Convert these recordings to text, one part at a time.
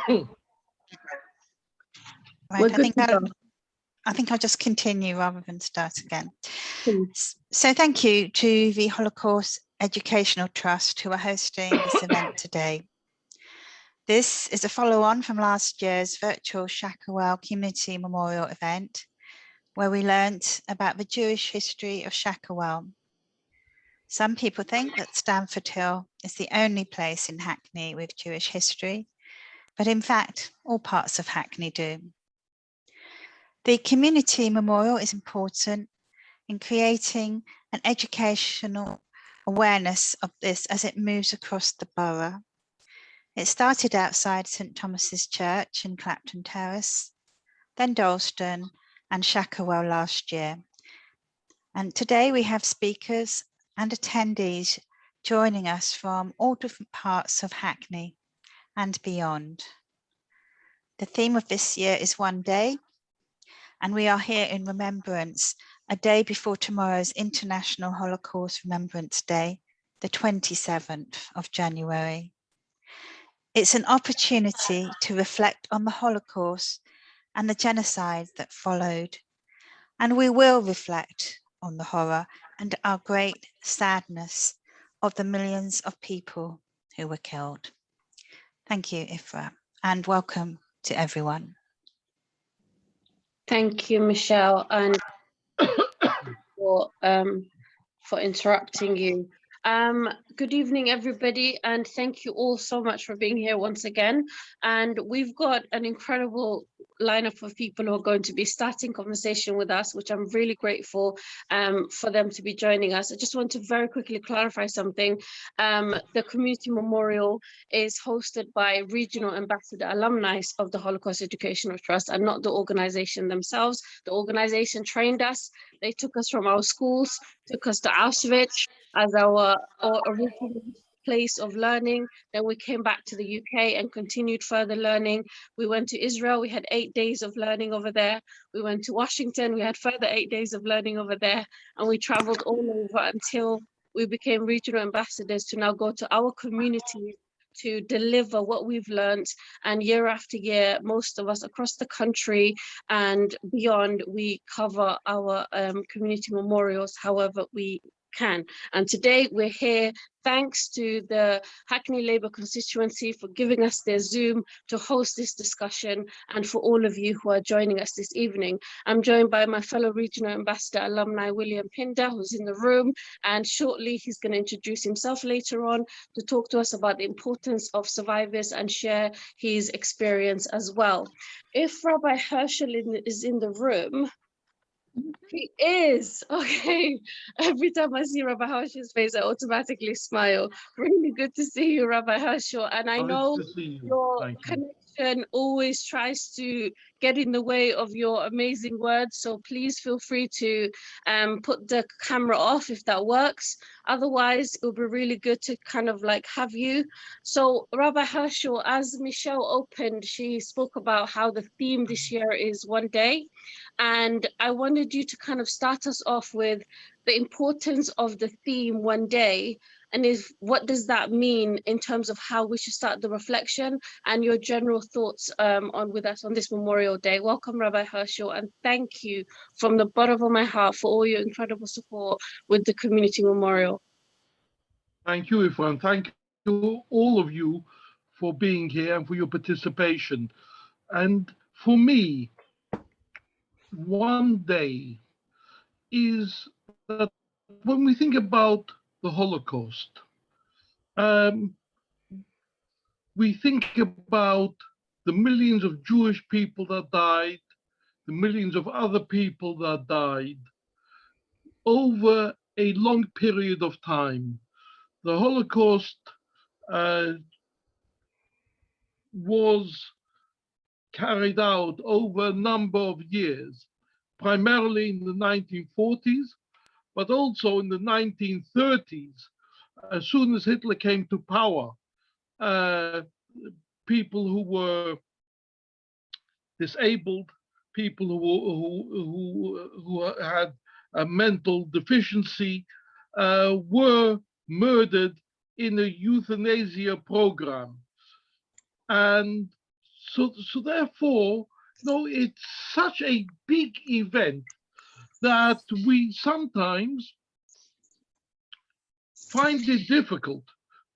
Right, good to go. I think I'll just continue rather than start again. Please. So thank you to the Holocaust Educational Trust who are hosting this event today. This is a follow-on from last year's virtual Shackerwell Community Memorial event, where we learnt about the Jewish history of Shackerwell. Some people think that Stamford Hill is the only place in Hackney with Jewish history, but in fact, all parts of Hackney do. The community memorial is important in creating an educational awareness of this as it moves across the borough. It started outside St Thomas's Church in Clapton Terrace, then Dalston and Shackerwell last year. And today we have speakers and attendees joining us from all different parts of Hackney and beyond. The theme of this year is One Day, and we are here in remembrance, a day before tomorrow's International Holocaust Remembrance Day, the 27th of January. It's an opportunity to reflect on the Holocaust and the genocide that followed, and we will reflect on the horror and our great sadness of the millions of people who were killed. Thank you, Ifra, and welcome to everyone. Thank you, Michelle, and for interrupting you. Good evening, everybody, and thank you all so much for being here once again. And we've got an incredible lineup of people who are going to be starting conversation with us, which I'm really grateful for them to be joining us. I just want to very quickly clarify something. The Community Memorial is hosted by regional ambassador alumni of the Holocaust Educational Trust and not the organization themselves. The organization trained us. They took us from our schools, took us to Auschwitz as our original place of learning. Then we came back to the UK and continued further learning. We went to Israel, we had 8 days of learning over there. We went to Washington, we had further 8 days of learning over there. And we traveled all over until we became regional ambassadors to now go to our communities to deliver what we've learned. And year after year, most of us across the country and beyond, we cover our community memorials however we can. And today we're here thanks to the Hackney Labour constituency for giving us their Zoom to host this discussion, and for all of you who are joining us this evening. I'm joined by my fellow regional ambassador alumni, William Pinder, who's in the room, and shortly he's going to introduce himself later on to talk to us about the importance of survivors and share his experience as well. If Rabbi Herschel is in the room, he is. Okay. Every time I see Rabbi Herschel's face, I automatically smile. Really good to see you, Rabbi Herschel. And I know your connection always tries to get in the way of your amazing words. So please feel free to put the camera off if that works. Otherwise, it will be really good to kind of like have you. So Rabbi Herschel, as Michelle opened, she spoke about how the theme this year is One Day. And I wanted you to kind of start us off with the importance of the theme One Day, and what does that mean in terms of how we should start the reflection, and your general thoughts with us on this Memorial Day. Welcome, Rabbi Herschel, and thank you from the bottom of my heart for all your incredible support with the Community Memorial. Thank you, Ifran. Thank you, all of you, for being here and for your participation. And for me, One Day is that when we think about the Holocaust, we think about the millions of Jewish people that died, the millions of other people that died over a long period of time. The Holocaust was carried out over a number of years, primarily in the 1940s, but also in the 1930s. As soon as Hitler came to power, people who were disabled, people who had a mental deficiency were murdered in a euthanasia program. And So therefore, it's such a big event that we sometimes find it difficult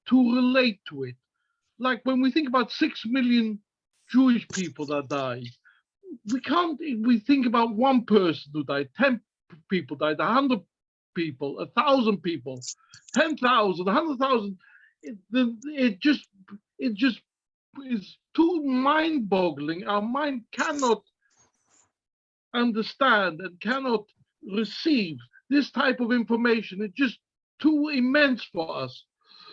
to relate to it. Like when we think about 6 million Jewish people that died, we think about one person who died, 10 people died, 100 people, 1,000 people, 10,000, 100,000. It just is too mind-boggling. Our mind cannot understand and cannot receive this type of information. It's just too immense for us.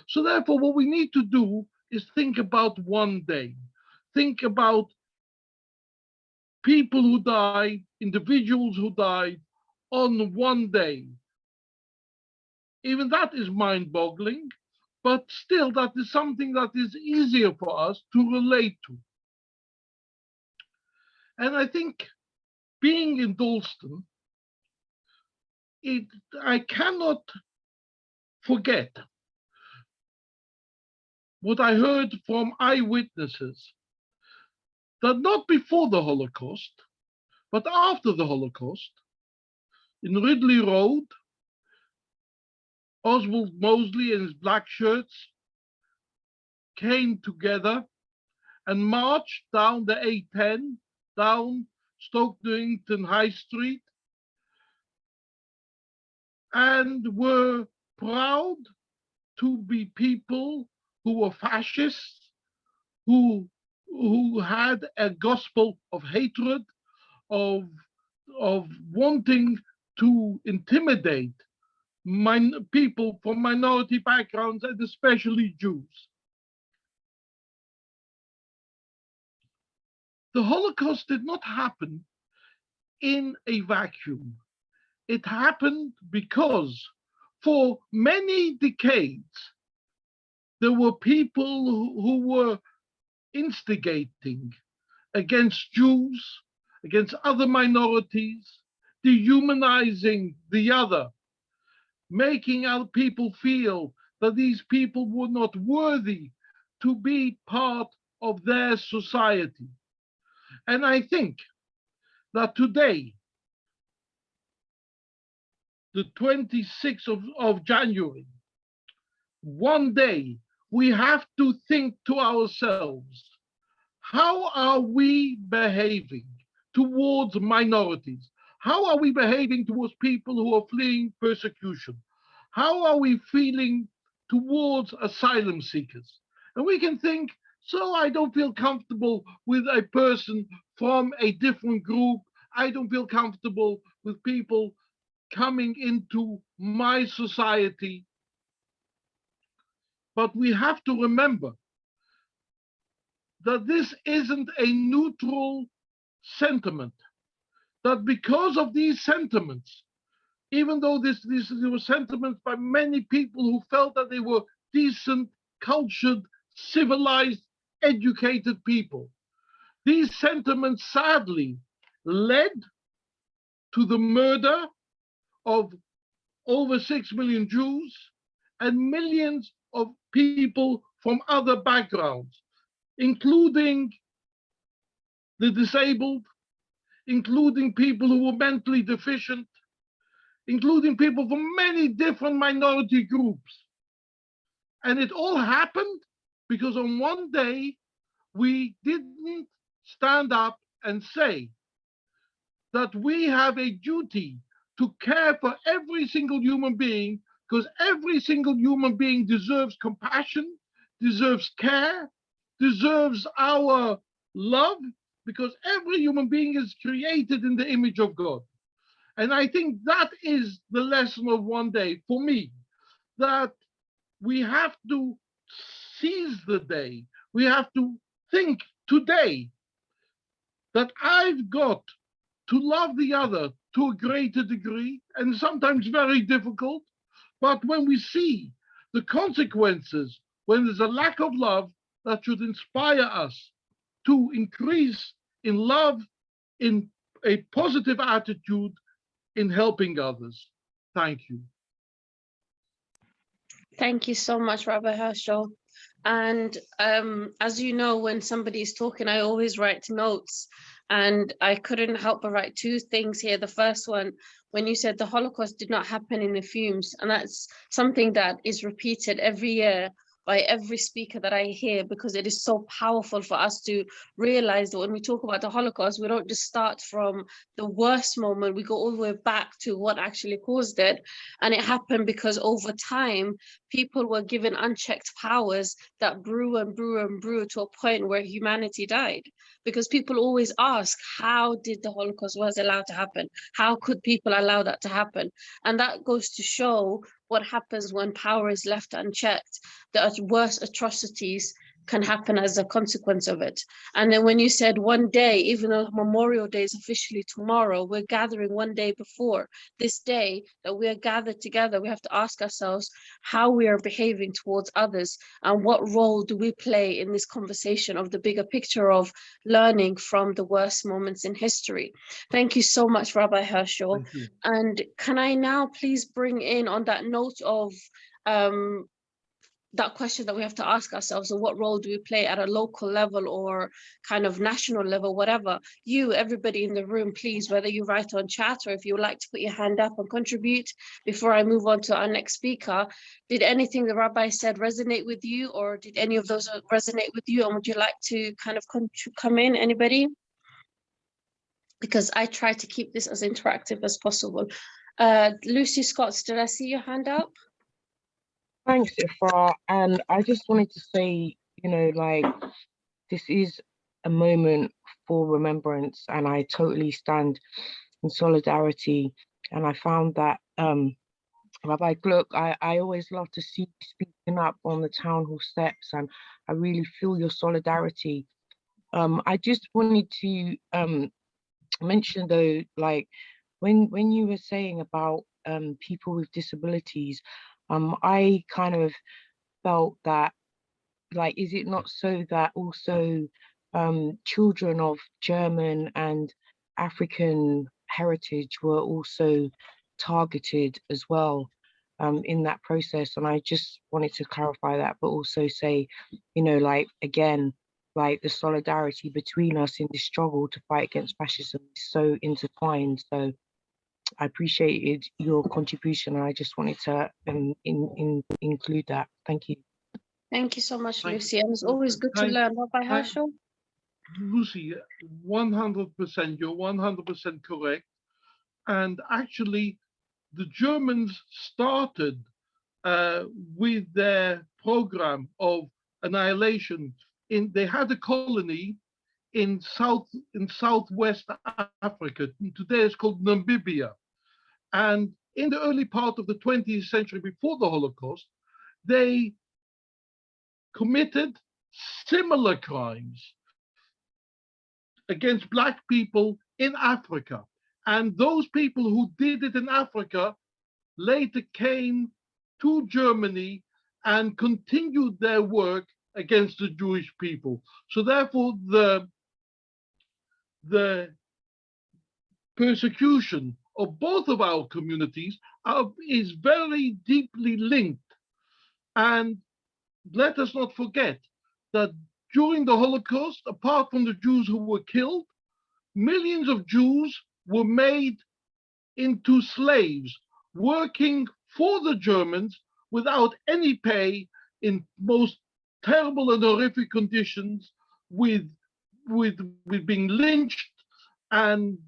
So therefore, what we need to do is think about one day. Think about people who died, individuals who died on one day. Even that is mind-boggling, but still that is something that is easier for us to relate to. And I think being in Dalston, I cannot forget what I heard from eyewitnesses, that not before the Holocaust, but after the Holocaust, in Ridley Road, Oswald Mosley and his black shirts came together and marched down the A10, down Stoke Newington High Street, and were proud to be people who were fascists, who had a gospel of hatred, of wanting to intimidate people from minority backgrounds, and especially Jews. The Holocaust did not happen in a vacuum. It happened because for many decades, there were people who were instigating against Jews, against other minorities, dehumanizing the other, making our people feel that these people were not worthy to be part of their society. And I think that today, the 26th of January, one day, we have to think to ourselves, how are we behaving towards minorities? How are we behaving towards people who are fleeing persecution? How are we feeling towards asylum seekers? And we can think, so I don't feel comfortable with a person from a different group. I don't feel comfortable with people coming into my society. But we have to remember that this isn't a neutral sentiment, that because of these sentiments, even though these were sentiments by many people who felt that they were decent, cultured, civilized, educated people, these sentiments sadly led to the murder of over 6 million Jews and millions of people from other backgrounds, including the disabled, including people who were mentally deficient, including people from many different minority groups. And it all happened because on one day, we didn't stand up and say that we have a duty to care for every single human being, because every single human being deserves compassion, deserves care, deserves our love, because every human being is created in the image of God. And I think that is the lesson of one day for me, that we have to seize the day. We have to think today that I've got to love the other to a greater degree, and sometimes very difficult. But when we see the consequences, when there's a lack of love, that should inspire us to increase in love, in a positive attitude, in helping others. Thank you. Thank you so much, Rabbi Herschel. And as you know, when somebody is talking, I always write notes. And I couldn't help but write two things here. The first one, when you said the Holocaust did not happen in the fumes, and that's something that is repeated every year by every speaker that I hear, because it is so powerful for us to realize that when we talk about the Holocaust, we don't just start from the worst moment, we go all the way back to what actually caused it. And it happened because over time, people were given unchecked powers that grew and grew and grew to a point where humanity died. Because people always ask, how did the Holocaust was allowed to happen? How could people allow that to happen? And that goes to show what happens when power is left unchecked. The worst atrocities can happen as a consequence of it. And then when you said one day, even though Memorial Day is officially tomorrow, we're gathering one day before this day that we are gathered together. We have to ask ourselves how we are behaving towards others and what role do we play in this conversation of the bigger picture of learning from the worst moments in history. Thank you so much, Rabbi Herschel. Thank you. And can I now please bring in, on that note of that question that we have to ask ourselves, and what role do we play at a local level or kind of national level, whatever, you, everybody in the room, please, whether you write on chat or if you would like to put your hand up and contribute before I move on to our next speaker. Did anything the rabbi said resonate with you, or did any of those resonate with you, and would you like to kind of come in, anybody? Because I try to keep this as interactive as possible. Lucy Scott, did I see your hand up? Thanks, Ifra. And I just wanted to say, like, this is a moment for remembrance, and I totally stand in solidarity. And I found that Rabbi Gluck, I always love to see you speaking up on the town hall steps, and I really feel your solidarity. I just wanted to mention though, like when you were saying about people with disabilities, I kind of felt that, like, is it not so that also children of German and African heritage were also targeted as well in that process? And I just wanted to clarify that, but also say, like, again, like the solidarity between us in this struggle to fight against fascism is so intertwined. So I appreciated your contribution, and I just wanted to include that. Thank you. Thank you so much, Thank Lucy. And it's always good to learn. Rabbi Herschel? Lucy, 100%, you're 100% correct. And actually, the Germans started with their program of annihilation. They had a colony in southwest Africa. Today it's called Namibia. And in the early part of the 20th century, before the Holocaust, they committed similar crimes against Black people in Africa. And those people who did it in Africa later came to Germany and continued their work against the Jewish people. So therefore, the persecution of both of our communities is very deeply linked. And let us not forget that during the Holocaust, apart from the Jews who were killed, millions of Jews were made into slaves, working for the Germans without any pay in most terrible and horrific conditions, with being lynched and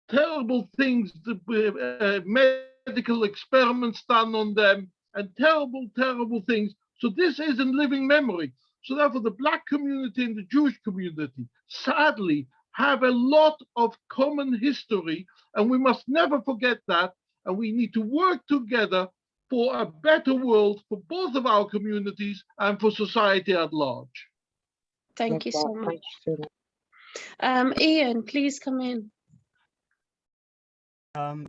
terrible things, medical experiments done on them, and terrible things. So this is in living memory. So therefore, the Black community and the Jewish community, sadly, have a lot of common history, and we must never forget that. And we need to work together for a better world for both of our communities and for society at large. Thank you so much. Thank you so much. Ian, please come in.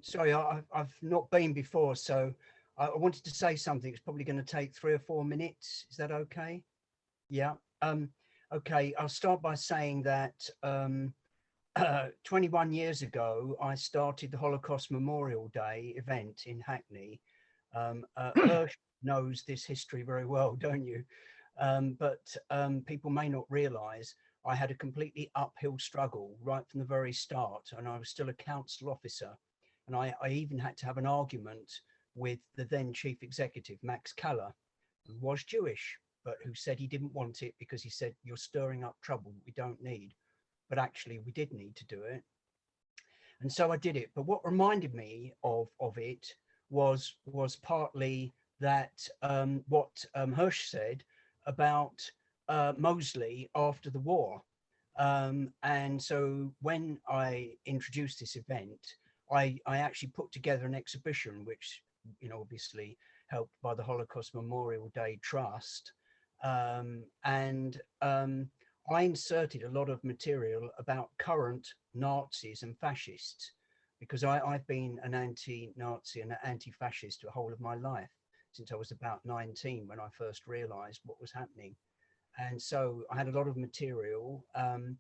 Sorry, I've not been before, so I wanted to say something. It's probably going to take 3 or 4 minutes. Is that okay? Yeah. Okay, I'll start by saying that 21 years ago, I started the Holocaust Memorial Day event in Hackney. knows this history very well, don't you? But people may not realize I had a completely uphill struggle right from the very start, and I was still a council officer. And I even had to have an argument with the then chief executive, Max Keller, who was Jewish, but who said he didn't want it because he said, you're stirring up trouble we don't need. But actually, we did need to do it. And so I did it. But what reminded me of it was partly that what Hirsch said about Mosley after the war. And so when I introduced this event, I actually put together an exhibition, which, you know, obviously helped by the Holocaust Memorial Day Trust. I inserted a lot of material about current Nazis and fascists, because I've been an anti-Nazi and an anti-fascist the whole of my life, since I was about 19 when I first realized what was happening. And so I had a lot of material, and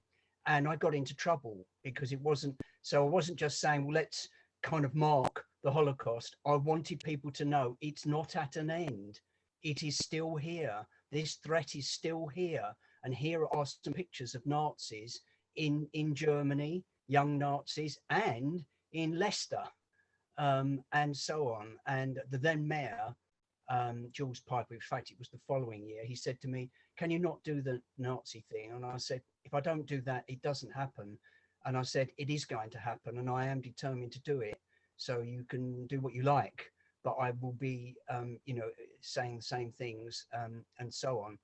I got into trouble because it wasn't, so I wasn't just saying, well, let's kind of mark the Holocaust. I wanted people to know it's not at an end. It is still here. This threat is still here. And here are some pictures of Nazis in Germany, young Nazis, and in Leicester, and so on. And the then mayor, Jules Piper, in fact, it was the following year, he said to me, can you not do the Nazi thing? And I said, if I don't do that, it doesn't happen. And I said, it is going to happen, and I am determined to do it. So you can do what you like, but I will be, you know, saying the same things, and so on.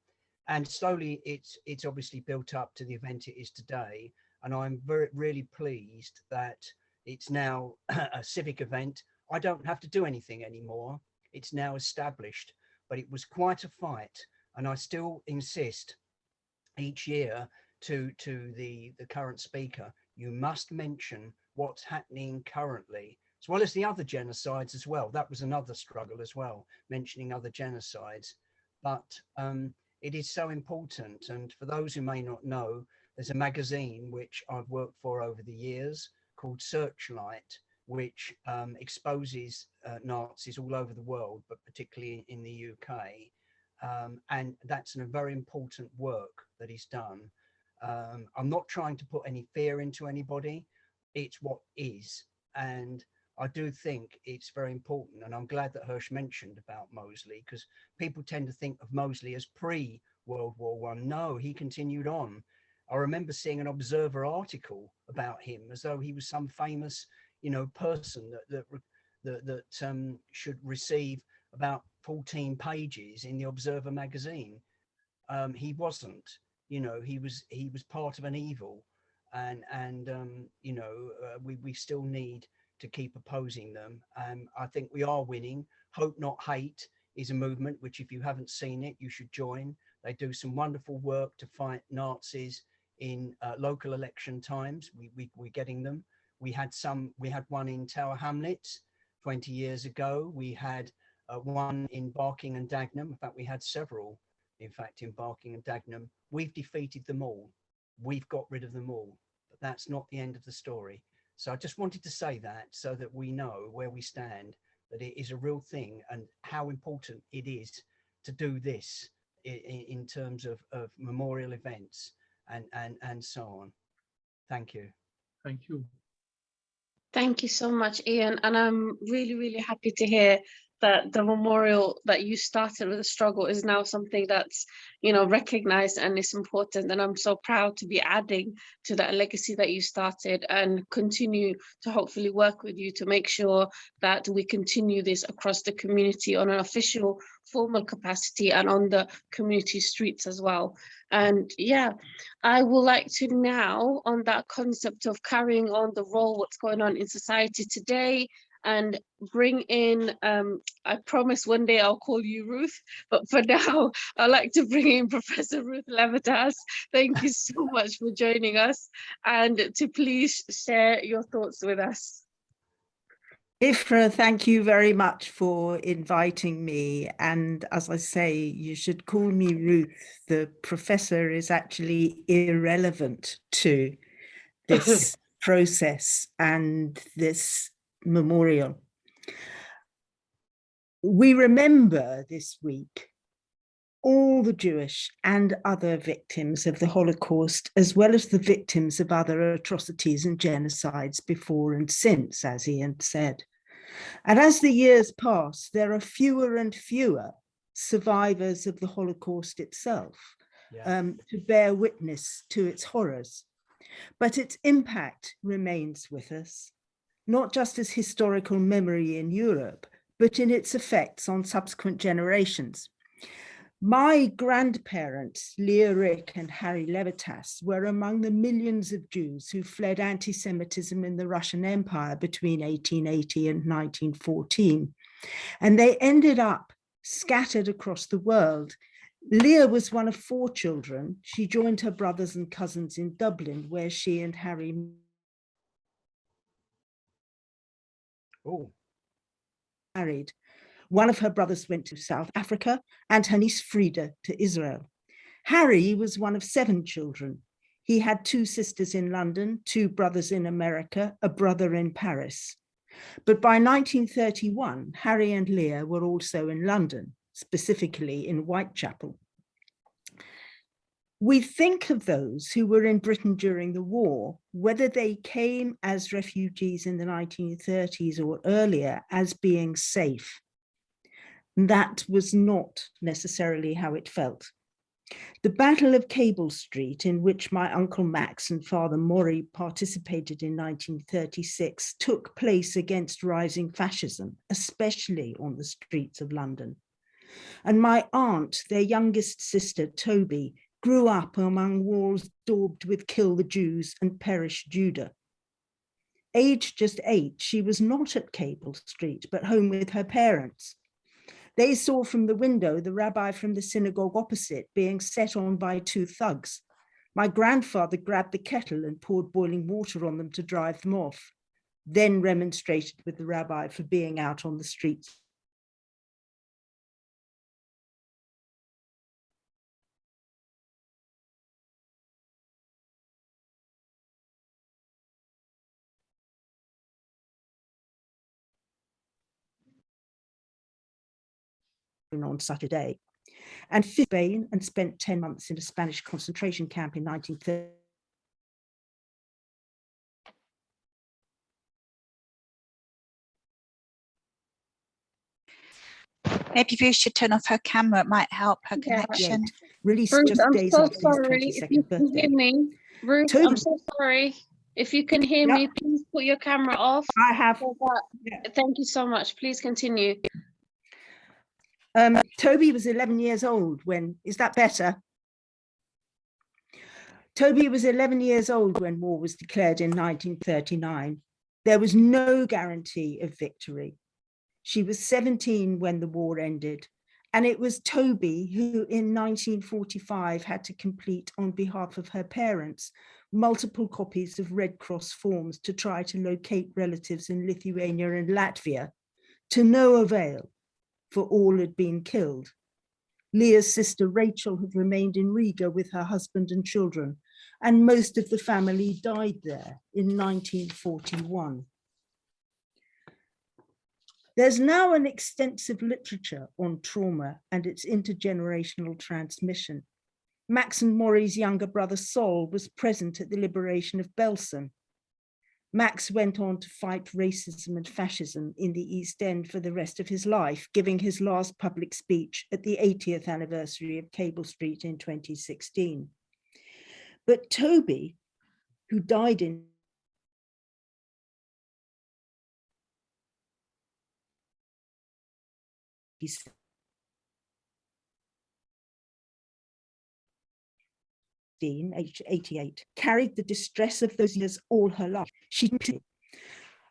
And slowly it's obviously built up to the event it is today. And I'm really pleased that it's now a civic event. I don't have to do anything anymore. It's now established, but it was quite a fight. And I still insist each year to the current speaker, you must mention what's happening currently, as well as the other genocides as well. That was another struggle as well, mentioning other genocides. But it is so important. And for those who may not know, there's a magazine which I've worked for over the years called Searchlight, which exposes Nazis all over the world, but particularly in the UK. And that's a very important work that is done. I'm not trying to put any fear into anybody. It's what is. And I do think it's very important. And I'm glad that Hirsch mentioned about Mosley, because people tend to think of Mosley as pre-World War I. No, he continued on. I remember seeing an Observer article about him as though he was some famous, you know, person that should receive about 14 pages in the Observer magazine. He wasn't, you know, he was part of an evil, and you know, we still need to keep opposing them. I think we are winning. Hope Not Hate is a movement which, if you haven't seen it, you should join. They do some wonderful work to fight Nazis in local election times. We're getting them. We had one in Tower Hamlets 20 years ago. We had one in Barking and Dagenham. In fact, we had several, in fact, in Barking and Dagenham. We've defeated them all. We've got rid of them all. But that's not the end of the story. So I just wanted to say that so that we know where we stand, that it is a real thing and how important it is to do this in terms of memorial events and so on. Thank you. Thank you. Thank you so much, Ian. And I'm really, really happy to hear that the memorial that you started with the struggle is now something that's, you know, recognized and is important. And I'm so proud to be adding to that legacy that you started, and continue to hopefully work with you to make sure that we continue this across the community on an official, formal capacity and on the community streets as well. And yeah, I would like to now, on that concept of carrying on the role, what's going on in society today, and bring in, I promise one day I'll call you Ruth, but for now, I'd like to bring in Professor Ruth Levitas. Thank you so much for joining us, and to please share your thoughts with us. Ifra, thank you very much for inviting me. And as I say, you should call me Ruth. The professor is actually irrelevant to this process and this memorial. We remember this week all the Jewish and other victims of the Holocaust, as well as the victims of other atrocities and genocides before and since, as Ian said. And as the years pass, there are fewer and fewer survivors of the Holocaust itself, to bear witness to its horrors. But its impact remains with us, not just as historical memory in Europe, but in its effects on subsequent generations. My grandparents, Leah Rick and Harry Levitas, were among the millions of Jews who fled anti-Semitism in the Russian Empire between 1880 and 1914. And they ended up scattered across the world. Leah was one of 4 children. She joined her brothers and cousins in Dublin, where she and Harry married. One of her brothers went to South Africa and her niece Frida to Israel. Harry was one of 7 children. He had 2 sisters in London, 2 brothers in America, a brother in Paris. But by 1931, Harry and Leah were also in London, specifically in Whitechapel. We think of those who were in Britain during the war, whether they came as refugees in the 1930s or earlier, as being safe. That was not necessarily how it felt. The Battle of Cable Street, in which my Uncle Max and Father Maury participated in 1936, took place against rising fascism, especially on the streets of London. And my aunt, their youngest sister, Toby, grew up among walls daubed with "Kill the Jews" and "Perish Judah." Aged just 8, she was not at Cable Street, but home with her parents. They saw from the window the rabbi from the synagogue opposite being set on by 2 thugs. My grandfather grabbed the kettle and poured boiling water on them to drive them off, then remonstrated with the rabbi for being out on the streets. On Saturday, and Spain, and spent 10 months in a Spanish concentration camp in 1930. Maybe you should turn off her camera, it might help her connection. Released Ruth, just I'm days so after his sorry. If you 22nd can hear birthday. me, Ruth, Toby. I'm so sorry. If you can hear me, please put your camera off. I have. Thank you so much. Please continue. Toby was 11 years old when, is that better? Toby was 11 years old when war was declared in 1939. There was no guarantee of victory. She was 17 when the war ended, and it was Toby who in 1945 had to complete, on behalf of her parents, multiple copies of Red Cross forms to try to locate relatives in Lithuania and Latvia, to no avail, for all had been killed. Leah's sister Rachel had remained in Riga with her husband and children, and most of the family died there in 1941. There's now an extensive literature on trauma and its intergenerational transmission. Max and Maury's younger brother Sol was present at the liberation of Belsen. Max went on to fight racism and fascism in the East End for the rest of his life, giving his last public speech at the 80th anniversary of Cable Street in 2016. But Toby, who died in age 88, carried the distress of those years all her life.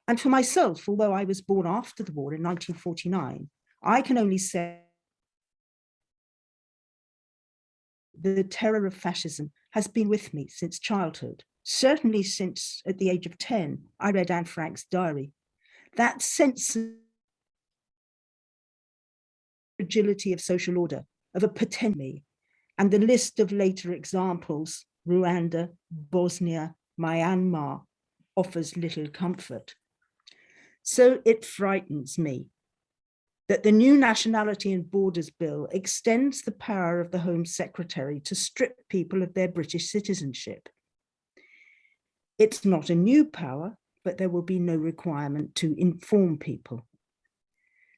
And for myself, although I was born after the war in 1949, I can only say the terror of fascism has been with me since childhood, certainly since at the age of 10, I read Anne Frank's diary. That sense of fragility of social order, of a potential, and the list of later examples, Rwanda, Bosnia, Myanmar, offers little comfort. So it frightens me. that the new Nationality and Borders Bill extends the power of the Home Secretary to strip people of their British citizenship. It's not a new power, but there will be no requirement to inform people.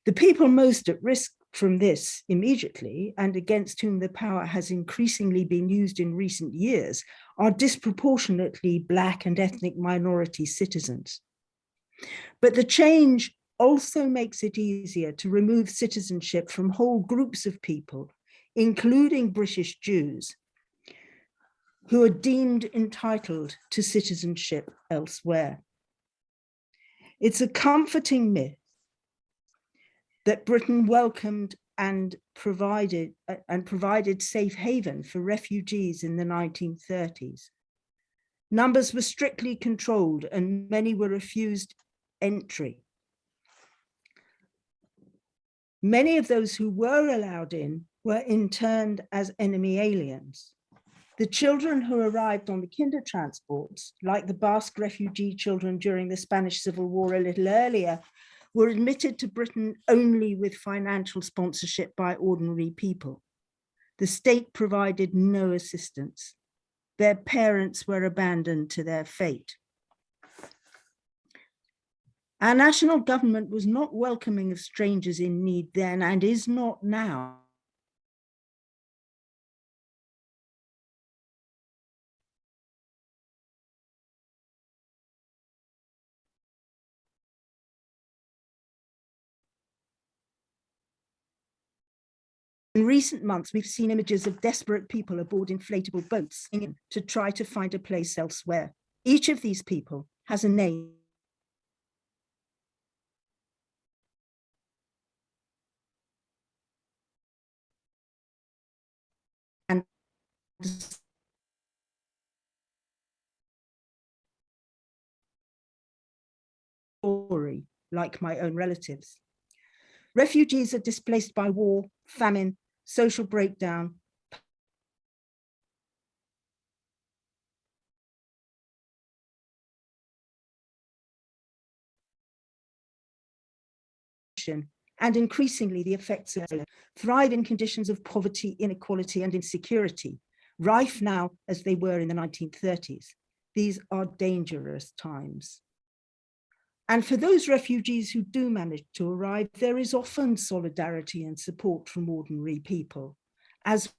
The people most at risk from this immediately, and against whom the power has increasingly been used in recent years, are disproportionately Black and ethnic minority citizens. But the change also makes it easier to remove citizenship from whole groups of people, including British Jews, who are deemed entitled to citizenship elsewhere. It's a comforting myth that Britain welcomed and provided safe haven for refugees in the 1930s. Numbers were strictly controlled and many were refused entry. Many of those who were allowed in were interned as enemy aliens. The children who arrived on the kinder transports, like the Basque refugee children during the Spanish Civil War a little earlier, were admitted to Britain only with financial sponsorship by ordinary people. The state provided no assistance. Their parents were abandoned to their fate. Our national government was not welcoming of strangers in need then and is not now. In recent months, we've seen images of desperate people aboard inflatable boats to try to find a place elsewhere. Each of these people has a name. And story, like my own relatives. Refugees are displaced by war, famine, social breakdown, and increasingly the effects of thrive in conditions of poverty, inequality, and insecurity, rife now as they were in the 1930s. These are dangerous times. And for those refugees who do manage to arrive, there is often solidarity and support from ordinary people, as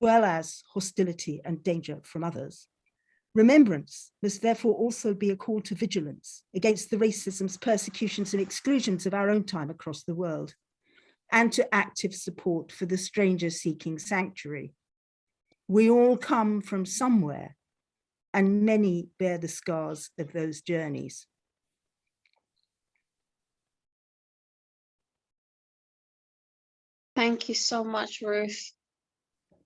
well as hostility and danger from others. Remembrance must therefore also be a call to vigilance against the racisms, persecutions, and exclusions of our own time across the world, and to active support for the stranger seeking sanctuary. We all come from somewhere, and many bear the scars of those journeys. Thank you so much, Ruth.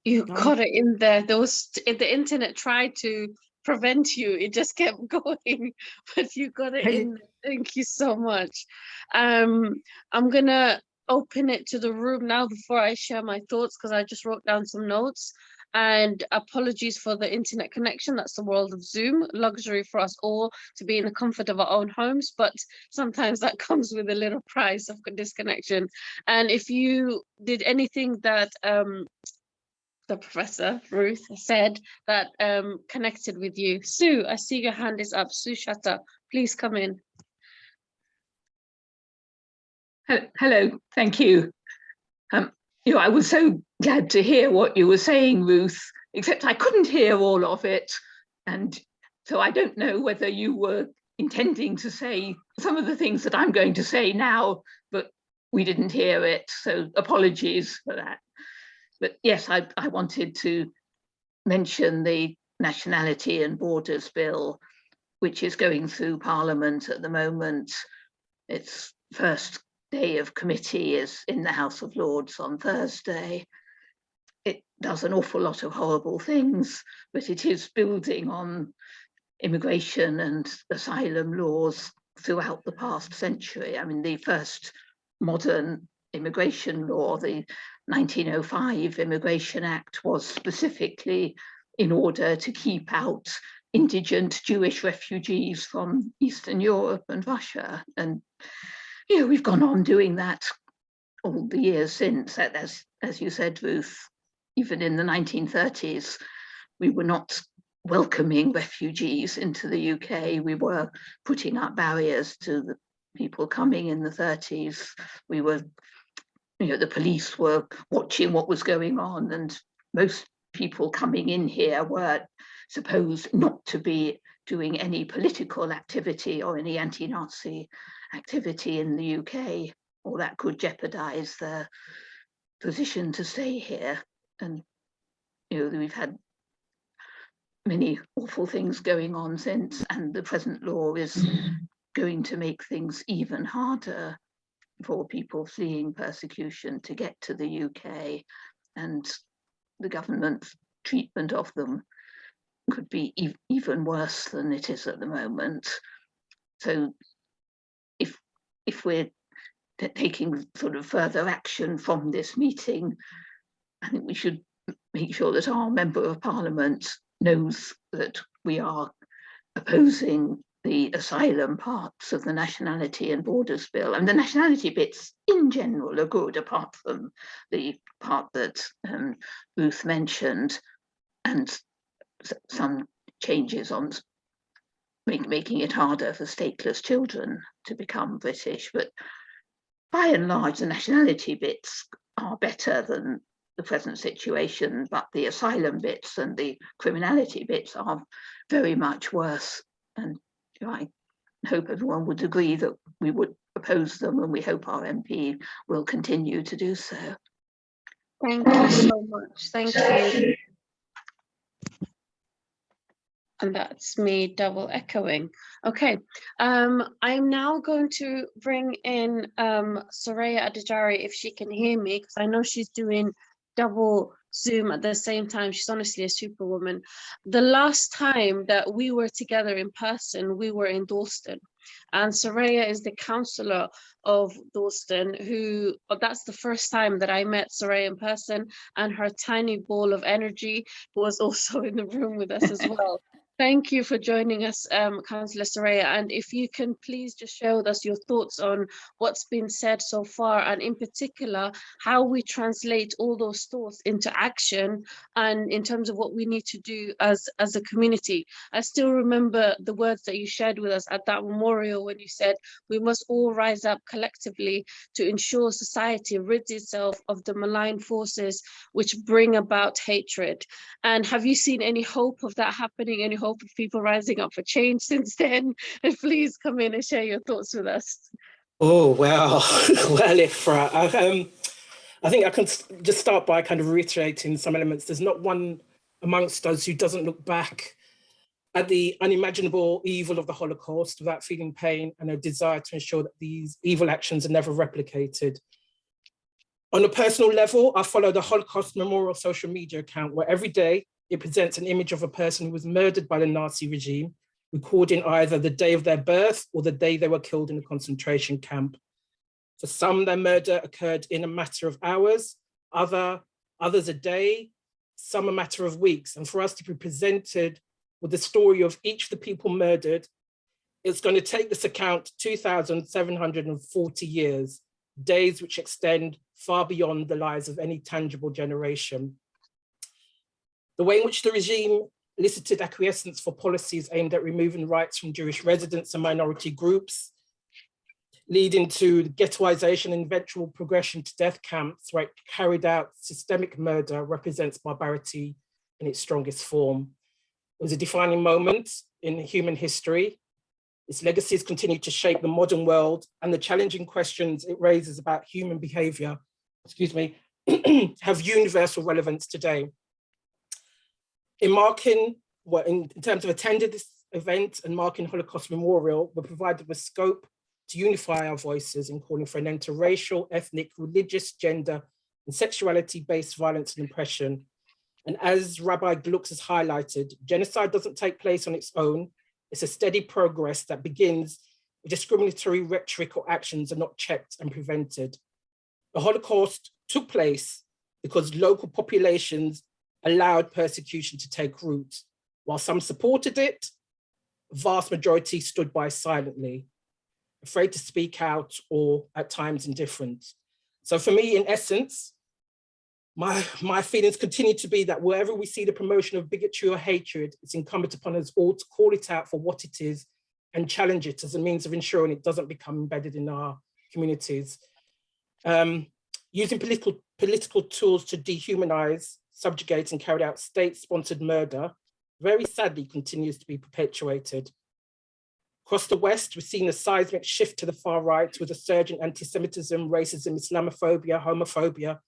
You got it in there. The internet tried to prevent you. It just kept going, but you got it in there. Thank you so much. I'm gonna open it to the room now before I share my thoughts, because I just wrote down some notes. And apologies for the internet connection. That's the world of Zoom. Luxury for us all to be in the comfort of our own homes, but sometimes that comes with a little price of disconnection. And if you did anything that the Professor Ruth said that connected with you, Sue, I see your hand is up. Sue Shatter, please come in. Hello, thank you. I was so glad to hear what you were saying, Ruth, except I couldn't hear all of it. And so I don't know whether you were intending to say some of the things that I'm going to say now, but we didn't hear it. So apologies for that. But yes, I wanted to mention the Nationality and Borders Bill, which is going through Parliament at the moment. Its first day of committee is in the House of Lords on Thursday. It does an awful lot of horrible things, but it is building on immigration and asylum laws throughout the past century. I mean, the first modern immigration law, the 1905 Immigration Act, was specifically in order to keep out indigent Jewish refugees from Eastern Europe and Russia. And we've gone on doing that all the years since, as you said, Ruth. Even in the 1930s, we were not welcoming refugees into the UK. We were putting up barriers to the people coming in the 30s. We were, the police were watching what was going on, and most people coming in here were supposed not to be doing any political activity or any anti-Nazi activity in the UK, or that could jeopardize their position to stay here. And we've had many awful things going on since, and the present law is going to make things even harder for people fleeing persecution to get to the UK, and the government's treatment of them could be even worse than it is at the moment. So if we're taking sort of further action from this meeting, I think we should make sure that our Member of Parliament knows that we are opposing the asylum parts of the Nationality and Borders Bill. And the nationality bits in general are good, apart from the part that Ruth mentioned, and some changes on making it harder for stateless children to become British. But by and large, the nationality bits are better than the present situation, but the asylum bits and the criminality bits are very much worse. And I hope everyone would agree that we would oppose them, and we hope our MP will continue to do so. Thank you so much. Thank you. And that's me double echoing. Okay, I'm now going to bring in Soraya Adejari, if she can hear me, because I know she's doing double Zoom at the same time. She's honestly a superwoman. The last time that we were together in person, we were in Dalston. And Soraya is the councillor of Dalston, that's the first time that I met Soraya in person, and her tiny ball of energy was also in the room with us as well. Thank you for joining us, Councillor Soraya. And if you can please just share with us your thoughts on what's been said so far, and in particular, how we translate all those thoughts into action, and in terms of what we need to do as a community. I still remember the words that you shared with us at that memorial when you said, we must all rise up collectively to ensure society rids itself of the malign forces which bring about hatred. And have you seen any hope of that happening? Any hope of people rising up for change since then? And please come in and share your thoughts with us. Oh, wow. Well, Ifra, I think I can just start by kind of reiterating some elements. There's not one amongst us who doesn't look back at the unimaginable evil of the Holocaust without feeling pain and a desire to ensure that these evil actions are never replicated. On a personal level, I follow the Holocaust Memorial social media account, where every day it presents an image of a person who was murdered by the Nazi regime, recording either the day of their birth or the day they were killed in a concentration camp. For some, their murder occurred in a matter of hours, others a day, some a matter of weeks. And for us to be presented with the story of each of the people murdered, it's going to take this account 2,740 years, days which extend far beyond the lives of any tangible generation. The way in which the regime elicited acquiescence for policies aimed at removing rights from Jewish residents and minority groups, leading to ghettoization and eventual progression to death camps, where it carried out systemic murder, represents barbarity in its strongest form. It was a defining moment in human history. Its legacies continue to shape the modern world, and the challenging questions it raises about human behavior, have universal relevance today. In terms of attending this event and marking Holocaust Memorial, we're provided with scope to unify our voices in calling for an end to racial, ethnic, religious, gender, and sexuality-based violence and oppression. And as Rabbi Glucks has highlighted, genocide doesn't take place on its own. It's a steady progress that begins with discriminatory rhetoric or actions are not checked and prevented. The Holocaust took place because local populations allowed persecution to take root. While some supported it, the vast majority stood by silently. afraid to speak out, or at times indifferent. So for me, in essence, my feelings continue to be that wherever we see the promotion of bigotry or hatred, it's incumbent upon us all to call it out for what it is and challenge it as a means of ensuring it doesn't become embedded in our communities. Using political tools to dehumanize, subjugate, and carry out state-sponsored murder very sadly continues to be perpetuated. Across the West, we're seeing a seismic shift to the far right with a surge in anti-Semitism, racism, Islamophobia, homophobia,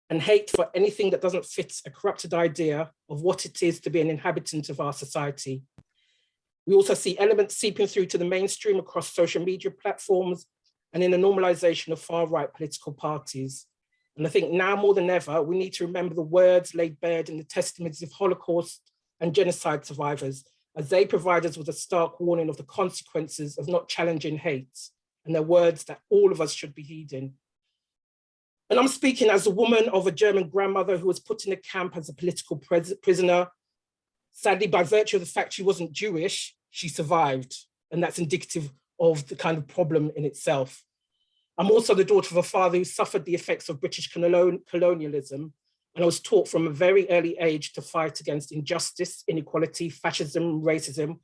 and hate for anything that doesn't fit a corrupted idea of what it is to be an inhabitant of our society. We also see elements seeping through to the mainstream across social media platforms and in the normalization of far-right political parties. And I think now more than ever, we need to remember the words laid bare in the testimonies of Holocaust and genocide survivors, as they provide us with a stark warning of the consequences of not challenging hate, and they're words that all of us should be heeding. And I'm speaking as a woman of a German grandmother who was put in a camp as a political prisoner. Sadly, by virtue of the fact she wasn't Jewish, she survived. And that's indicative of the kind of problem in itself. I'm also the daughter of a father who suffered the effects of British colonialism. And I was taught from a very early age to fight against injustice, inequality, fascism, racism,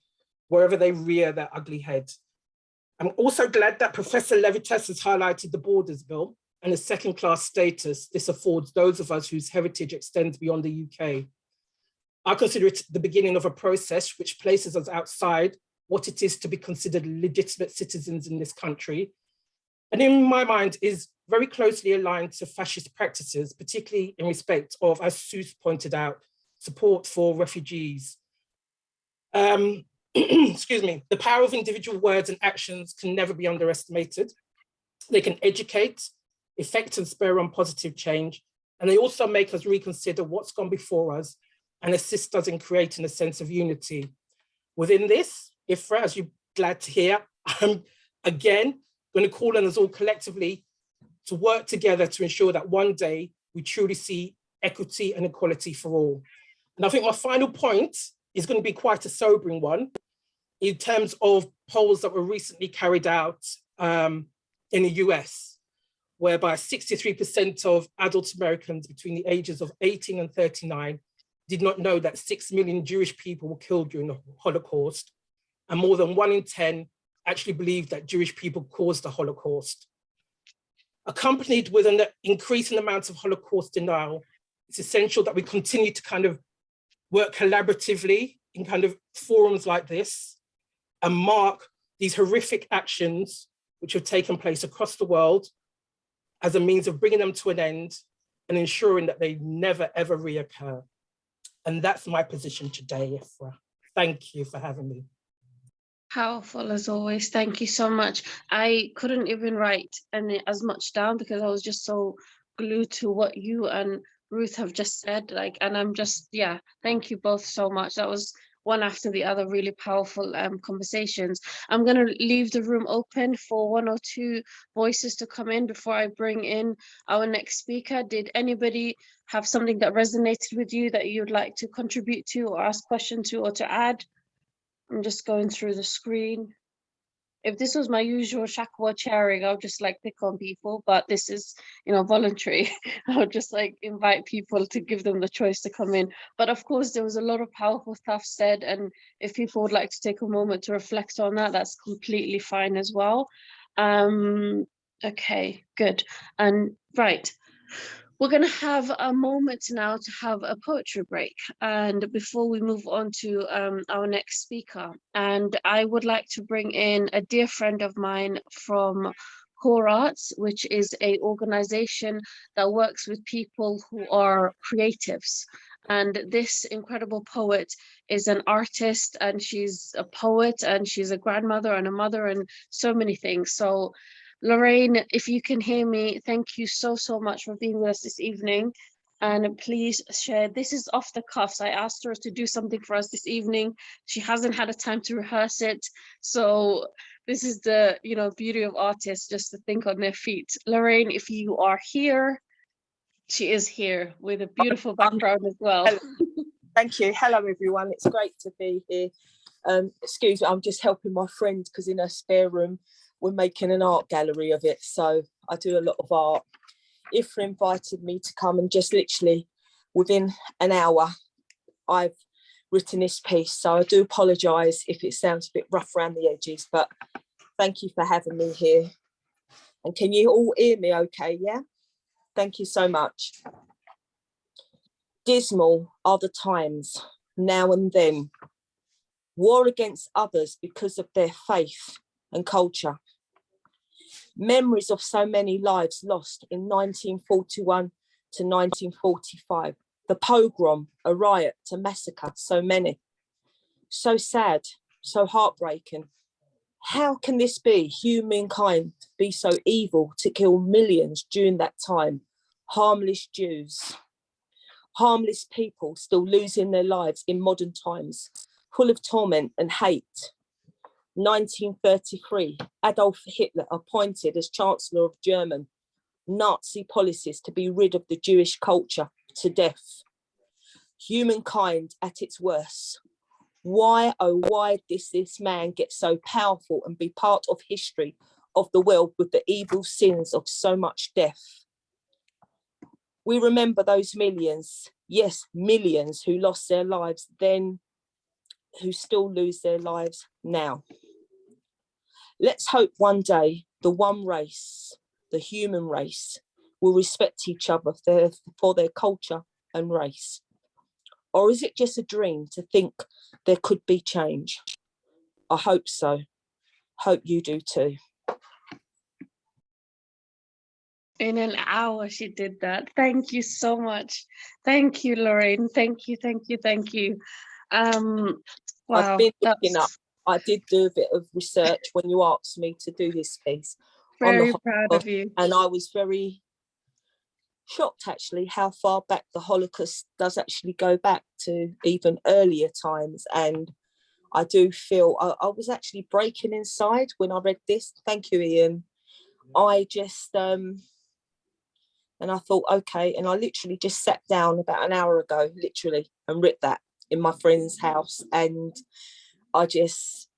wherever they rear their ugly head. I'm also glad that Professor Levitas has highlighted the Borders Bill and the second-class status this affords those of us whose heritage extends beyond the UK. I consider it the beginning of a process which places us outside what it is to be considered legitimate citizens in this country, and in my mind is very closely aligned to fascist practices, particularly in respect of, as Sue pointed out, support for refugees. Excuse me, the power of individual words and actions can never be underestimated. They can educate, effect and spur on positive change, and they also make us reconsider what's gone before us and assist us in creating a sense of unity. Within this, Ifra, as you're glad to hear, I'm again going to call on us all collectively to work together to ensure that one day we truly see equity and equality for all. And I think my final point is going to be quite a sobering one in terms of polls that were recently carried out in the US, whereby 63% of adult Americans between the ages of 18 and 39 did not know that 6 million Jewish people were killed during the Holocaust, and more than 1 in 10 actually believed that Jewish people caused the Holocaust. Accompanied with an increasing amount of Holocaust denial, it's essential that we continue to kind of work collaboratively in kind of forums like this and mark these horrific actions which have taken place across the world as a means of bringing them to an end and ensuring that they never, ever reoccur. And that's my position today, Ifra. Thank you for having me. Powerful as always. Thank you so much. I couldn't even write as much down because I was just so glued to what you and Ruth have just said. And I'm just, yeah, thank you both so much. That was one after the other, really powerful conversations. I'm going to leave the room open for 1 or 2 voices to come in before I bring in our next speaker. Did anybody have something that resonated with you that you'd like to contribute to or ask questions to or to add? I'm just going through the screen. If this was my usual Shakawa chairing, I would just like pick on people, but this is, voluntary. I would just like invite people to give them the choice to come in. But of course, there was a lot of powerful stuff said. And if people would like to take a moment to reflect on that, that's completely fine as well. Okay, good. And right. We're going to have a moment now to have a poetry break, and before we move on to our next speaker, and I would like to bring in a dear friend of mine from Core Arts, which is an organization that works with people who are creatives. And this incredible poet is an artist, and she's a poet, and she's a grandmother and a mother and so many things. So Lorraine, if you can hear me, thank you so much for being with us this evening. And please share, this is off the cuffs. I asked her to do something for us this evening. She hasn't had a time to rehearse it. So this is the beauty of artists, just to think on their feet. Lorraine, if you are here, she is here with a beautiful background as well. Thank you. Hello, everyone. It's great to be here. Excuse me, I'm just helping my friend because in her spare room, we're making an art gallery of it. So I do a lot of art. Ifra invited me to come, and just literally within an hour, I've written this piece. So I do apologise if it sounds a bit rough around the edges, but thank you for having me here. And can you all hear me okay, yeah? Thank you so much. Dismal are the times, now and then. War against others because of their faith and culture. Memories of so many lives lost in 1941 to 1945. The pogrom, a riot to massacre so many. So sad, so heartbreaking. How can this be? Humankind be so evil to kill millions during that time? Harmless Jews, harmless people still losing their lives in modern times, full of torment and hate. 1933, Adolf Hitler appointed as Chancellor of German Nazi policies to be rid of the Jewish culture to death. Humankind at its worst. Why, oh, why did this man get so powerful and be part of history of the world with the evil sins of so much death? We remember those millions, yes, millions who lost their lives then, who still lose their lives now. Let's hope one day the one race, the human race, will respect each other for their culture and race. Or is it just a dream to think there could be change? I hope so. Hope you do too. In an hour she did that. Thank you so much. Thank you, Lorraine. Thank you, thank you, thank you. Wow, I've been looking up. I did do a bit of research when you asked me to do this piece. Very proud of you. And I was very shocked actually how far back the Holocaust does actually go back to even earlier times. And I do feel I was actually breaking inside when I read this. Thank you, Ian. I just and I thought, okay, and I literally just sat down about an hour ago, literally, and writ that in my friend's house. And I just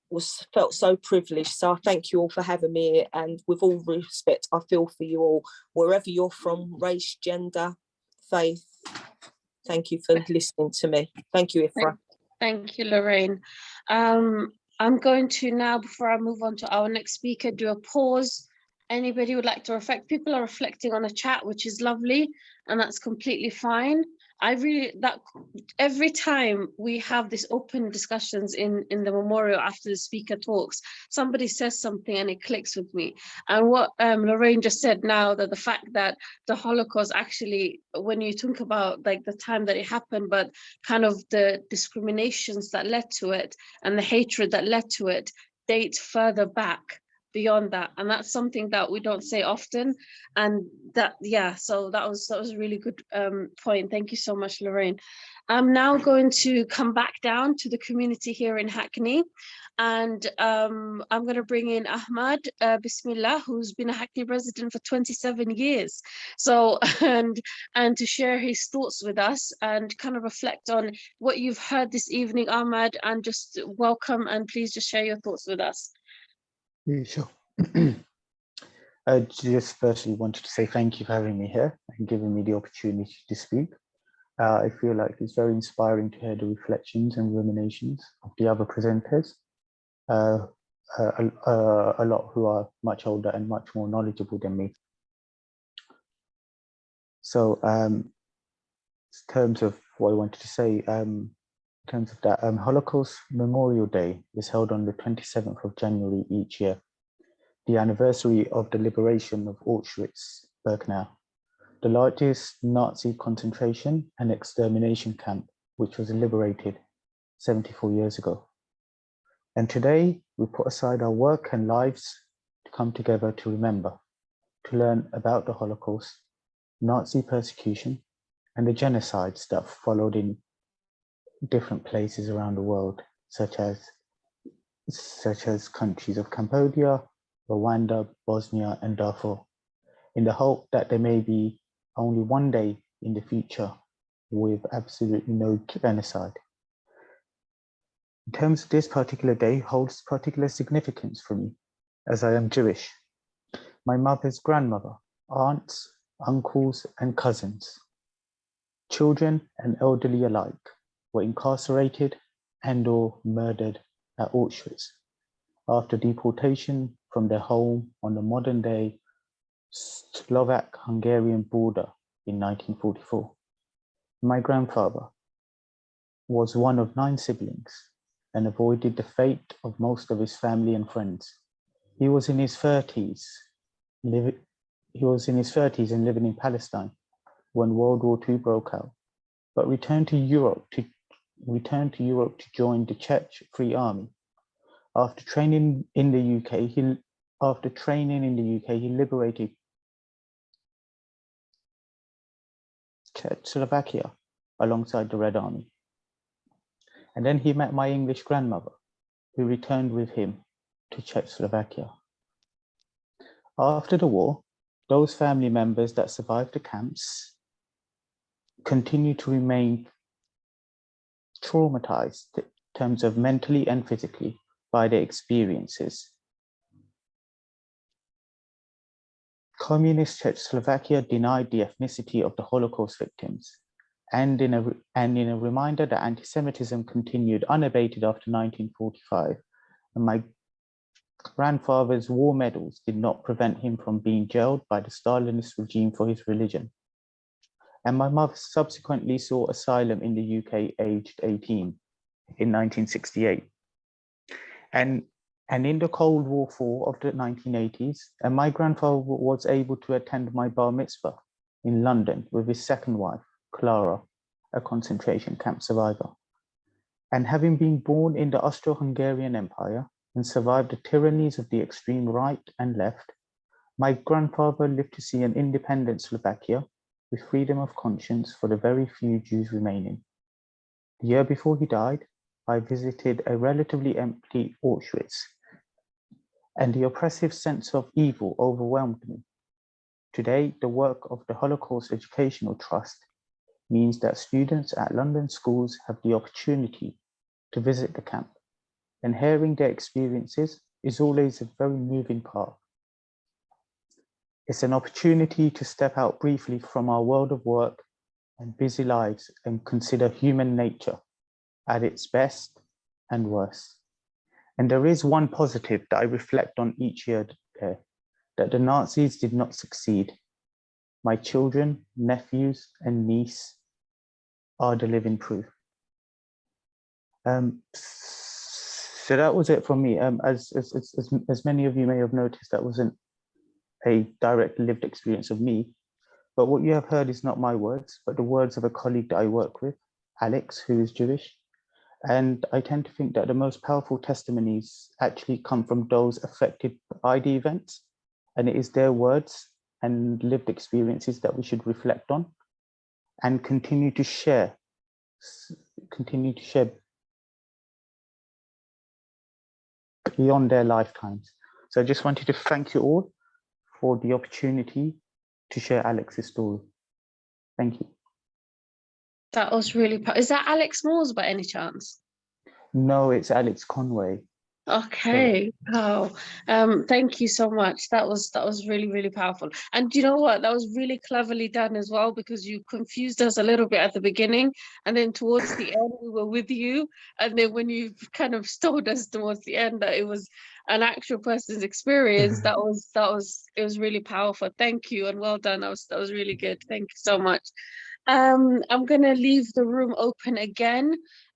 felt so privileged. So I thank you all for having me here. And with all respect, I feel for you all, wherever you're from, race, gender, faith. Thank you for listening to me. Thank you, Ifra. Thank you, Lorraine. I'm going to now, before I move on to our next speaker, do a pause. Anybody would like to reflect? People are reflecting on the chat, which is lovely, and that's completely fine. Every time we have these open discussions in the memorial after the speaker talks, somebody says something and it clicks with me. And what Lorraine just said now, that the fact that the Holocaust actually, when you think about like the time that it happened, but kind of the discriminations that led to it and the hatred that led to it dates further back beyond that, and that's something that we don't say often. And that, yeah, so that was a really good point. Thank you so much, Lorraine. I'm now going to come back down to the community here in Hackney, and I'm going to bring in Ahmad Bismillah, who's been a Hackney resident for 27 years. So and to share his thoughts with us and kind of reflect on what you've heard this evening, Ahmad, and just welcome, and please just share your thoughts with us. Yeah, sure. I just firstly wanted to say thank you for having me here and giving me the opportunity to speak. I feel like it's very inspiring to hear the reflections and ruminations of the other presenters, a lot who are much older and much more knowledgeable than me. So in terms of what I wanted to say, in terms of that, Holocaust Memorial Day is held on the 27th of January each year, the anniversary of the liberation of Auschwitz-Birkenau, the largest Nazi concentration and extermination camp, which was liberated 74 years ago. And today, we put aside our work and lives to come together to remember, to learn about the Holocaust, Nazi persecution, and the genocides that followed in different places around the world, such as countries of Cambodia, Rwanda, Bosnia, and Darfur, in the hope that there may be only one day in the future with absolutely no genocide. In terms of this particular day, holds particular significance for me, as I am Jewish. My mother's grandmother, aunts, uncles, and cousins, children and elderly alike, were incarcerated and/or murdered at Auschwitz after deportation from their home on the modern-day Slovak-Hungarian border in 1944. My grandfather was one of 9 siblings and avoided the fate of most of his family and friends. He was in his 30s, and living in Palestine when World War II broke out, but returned to Europe to join the Czech Free Army. After training in the UK, he liberated Czechoslovakia alongside the Red Army. And then he met my English grandmother, who returned with him to Czechoslovakia. After the war, those family members that survived the camps continued to remain traumatized in terms of mentally and physically by their experiences. Communist Czechoslovakia denied the ethnicity of the Holocaust victims, and in a reminder that anti-Semitism continued unabated after 1945, and my grandfather's war medals did not prevent him from being jailed by the Stalinist regime for his religion. And my mother subsequently sought asylum in the UK aged 18 in 1968. And in the Cold War fall of the 1980s, and my grandfather was able to attend my bar mitzvah in London with his second wife, Clara, a concentration camp survivor. And having been born in the Austro-Hungarian Empire and survived the tyrannies of the extreme right and left, my grandfather lived to see an independent Slovakia with freedom of conscience for the very few Jews remaining. The year before he died, I visited a relatively empty Auschwitz, and the oppressive sense of evil overwhelmed me. Today, the work of the Holocaust Educational Trust means that students at London schools have the opportunity to visit the camp, and hearing their experiences is always a very moving part. It's an opportunity to step out briefly from our world of work and busy lives and consider human nature at its best and worst. And there is one positive that I reflect on each year there, that the Nazis did not succeed. My children, nephews, and niece are the living proof. So that was it from me. As many of you may have noticed, that wasn't a direct lived experience of me, but what you have heard is not my words, but the words of a colleague that I work with, Alex, who is Jewish. And I tend to think that the most powerful testimonies actually come from those affected by the events, and it is their words and lived experiences that we should reflect on and continue to share beyond their lifetimes. So I just wanted to thank you all for the opportunity to share Alex's story. Thank you. That was really, is that Alex Moores by any chance? No, it's Alex Conway. Okay. Oh, thank you so much. That was really, really powerful. And you know what? That was really cleverly done as well, because you confused us a little bit at the beginning, and then towards the end we were with you, and then when you kind of told us towards the end that it was an actual person's experience, it was really powerful. Thank you and well done. That was really good. Thank you so much. I'm gonna leave the room open again.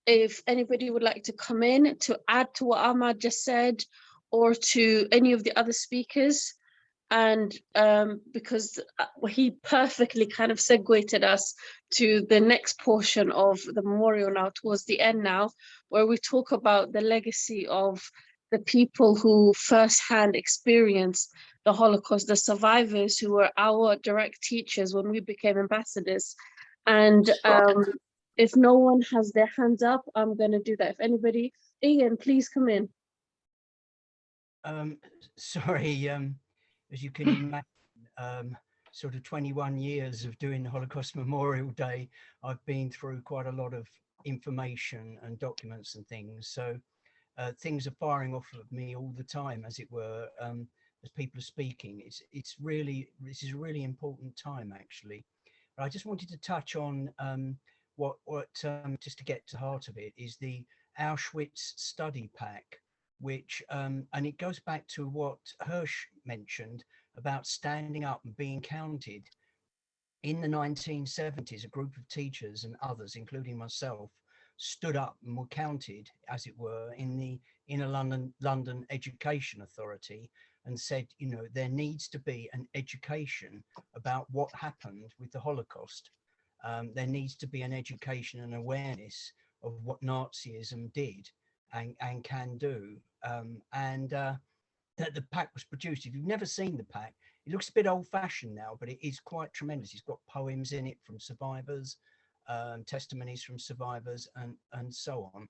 If anybody would like to come in to add to what Ahmad just said, or to any of the other speakers, and because he perfectly kind of segued us to the next portion of the memorial now, towards the end now, where we talk about the legacy of the people who firsthand experienced the Holocaust, the survivors who were our direct teachers when we became ambassadors. And if no one has their hands up, I'm going to do that. If anybody, Ian, please come in. Sorry, as you can imagine, sort of 21 years of doing Holocaust Memorial Day, I've been through quite a lot of information and documents and things. So things are firing off of me all the time, as it were, as people are speaking. This is a really important time, actually. But I just wanted to touch on what just to get to the heart of it, is the Auschwitz study pack, which and it goes back to what Hirsch mentioned about standing up and being counted. In the 1970s, a group of teachers and others, including myself, stood up and were counted, as it were, in the Inner London Education Authority, and said, you know, there needs to be an education about what happened with the Holocaust. There needs to be an education and awareness of what Nazism did and can do. That the pack was produced. If you've never seen the pack, it looks a bit old-fashioned now, but it is quite tremendous. It's got poems in it from survivors, testimonies from survivors, and so on.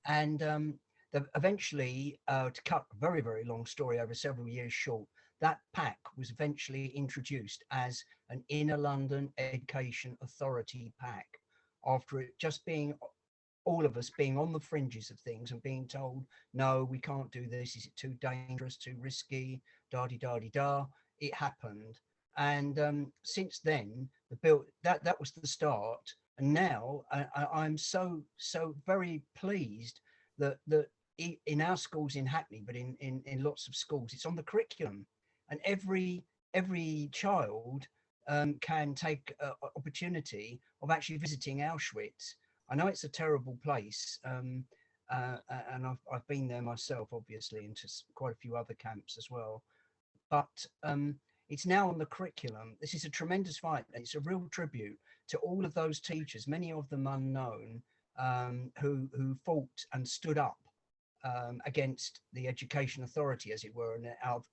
And eventually, to cut a very, very long story over several years short, that pack was eventually introduced as an Inner London Education Authority pack, after it just being all of us being on the fringes of things and being told, no, we can't do this. Is it too dangerous, too risky? Da-di-da-di-da. It happened. And since then, that was the start. And now I'm so very pleased that in our schools in Hackney, but in lots of schools, it's on the curriculum. And every child can take opportunity of actually visiting Auschwitz. I know it's a terrible place, and I've been there myself, obviously, and to quite a few other camps as well. But it's now on the curriculum. This is a tremendous fight. It's a real tribute to all of those teachers, many of them unknown, who fought and stood up against the education authority, as it were, and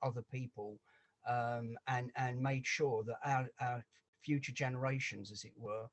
other people, and made sure that our future generations, as it were,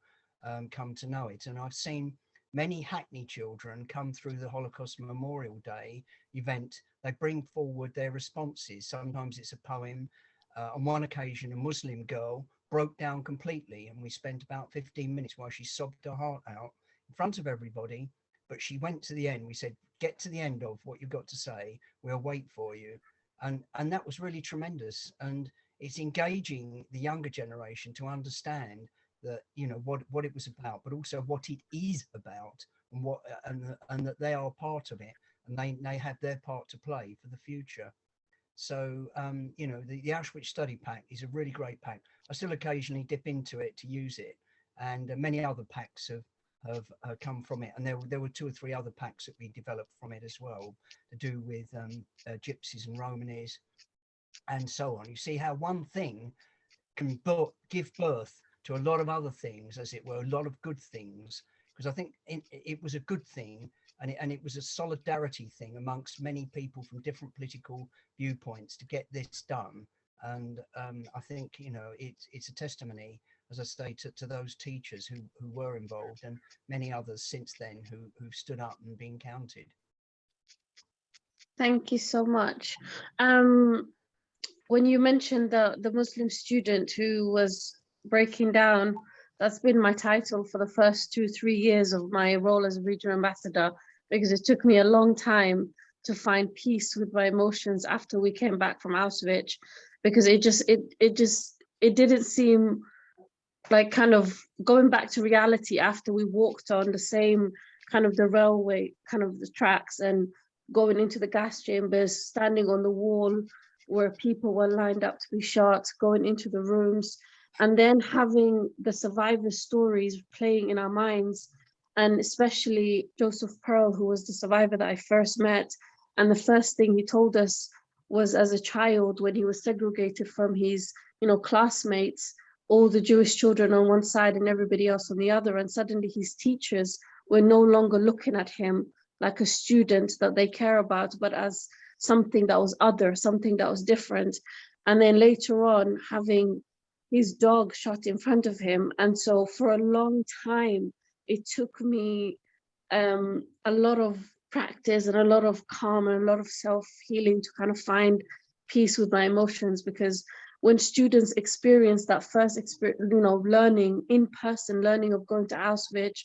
come to know it. And I've seen many Hackney children come through the Holocaust Memorial Day event. They bring forward their responses. Sometimes it's a poem. On one occasion, a Muslim girl broke down completely, and we spent about 15 minutes while she sobbed her heart out in front of everybody. But she went to the end. We said, get to the end of what you've got to say. We'll wait for you. And that was really tremendous. And it's engaging the younger generation to understand that, you know, what it was about, but also what it is about, and what and that they are part of it, and they have their part to play for the future. So you know, the Auschwitz study pack is a really great pack. I still occasionally dip into it to use it, and many other packs have come from it, and there were 2 or 3 other packs that we developed from it as well, to do with gypsies and Romanis and so on. You see how one thing can give birth to a lot of other things, as it were, a lot of good things, because I think it was a good thing, and it was a solidarity thing amongst many people from different political viewpoints to get this done. And I think, you know, it's a testimony, as I say, to those teachers who were involved, and many others since then who've stood up and been counted. Thank you so much. When you mentioned the Muslim student who was breaking down, that's been my title for the first 2-3 years of my role as a regional ambassador, because it took me a long time to find peace with my emotions after we came back from Auschwitz, because it didn't seem like kind of going back to reality after we walked on the same kind of the railway, kind of the tracks, and going into the gas chambers, standing on the wall where people were lined up to be shot, going into the rooms, and then having the survivors' stories playing in our minds. And especially Joseph Pearl, who was the survivor that I first met. And the first thing he told us was, as a child, when he was segregated from his, classmates, all the Jewish children on one side and everybody else on the other, and suddenly his teachers were no longer looking at him like a student that they care about, but as something that was other, something that was different. And then later on, having his dog shot in front of him. And so for a long time, it took me a lot of practice and a lot of calm and a lot of self-healing to kind of find peace with my emotions, because when students experience that first experience, learning in person, learning of going to Auschwitz,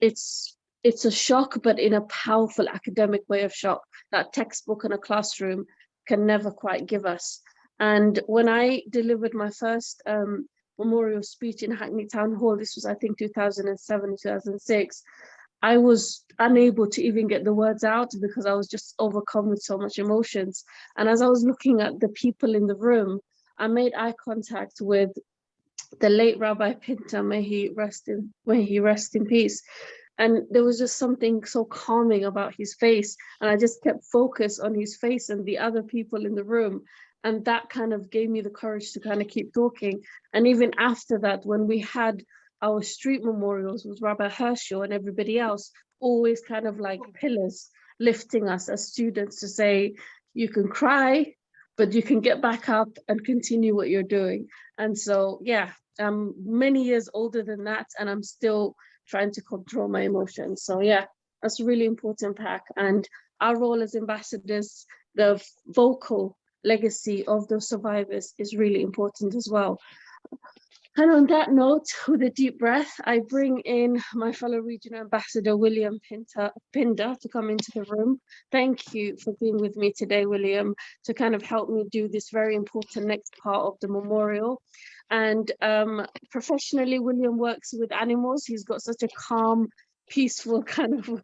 it's it's a shock, but in a powerful academic way of shock that textbook in a classroom can never quite give us. And when I delivered my first memorial speech in Hackney Town Hall, this was, I think, 2007, 2006, I was unable to even get the words out because I was just overcome with so much emotions. And as I was looking at the people in the room, I made eye contact with the late Rabbi Pinter, may he rest in peace. And there was just something so calming about his face. And I just kept focused on his face and the other people in the room. And that kind of gave me the courage to kind of keep talking. And even after that, when we had our street memorials with Rabbi Herschel and everybody else, always kind of like pillars lifting us as students to say, you can cry, but you can get back up and continue what you're doing. And so, yeah, I'm many years older than that, and I'm still trying to control my emotions. So yeah, that's a really important pack. And our role as ambassadors, the vocal legacy of those survivors is really important as well. And on that note, with a deep breath, I bring in my fellow regional ambassador, William Pinder, to come into the room. Thank you for being with me today, William, to kind of help me do this very important next part of the memorial. And professionally, William works with animals. He's got such a calm, peaceful kind of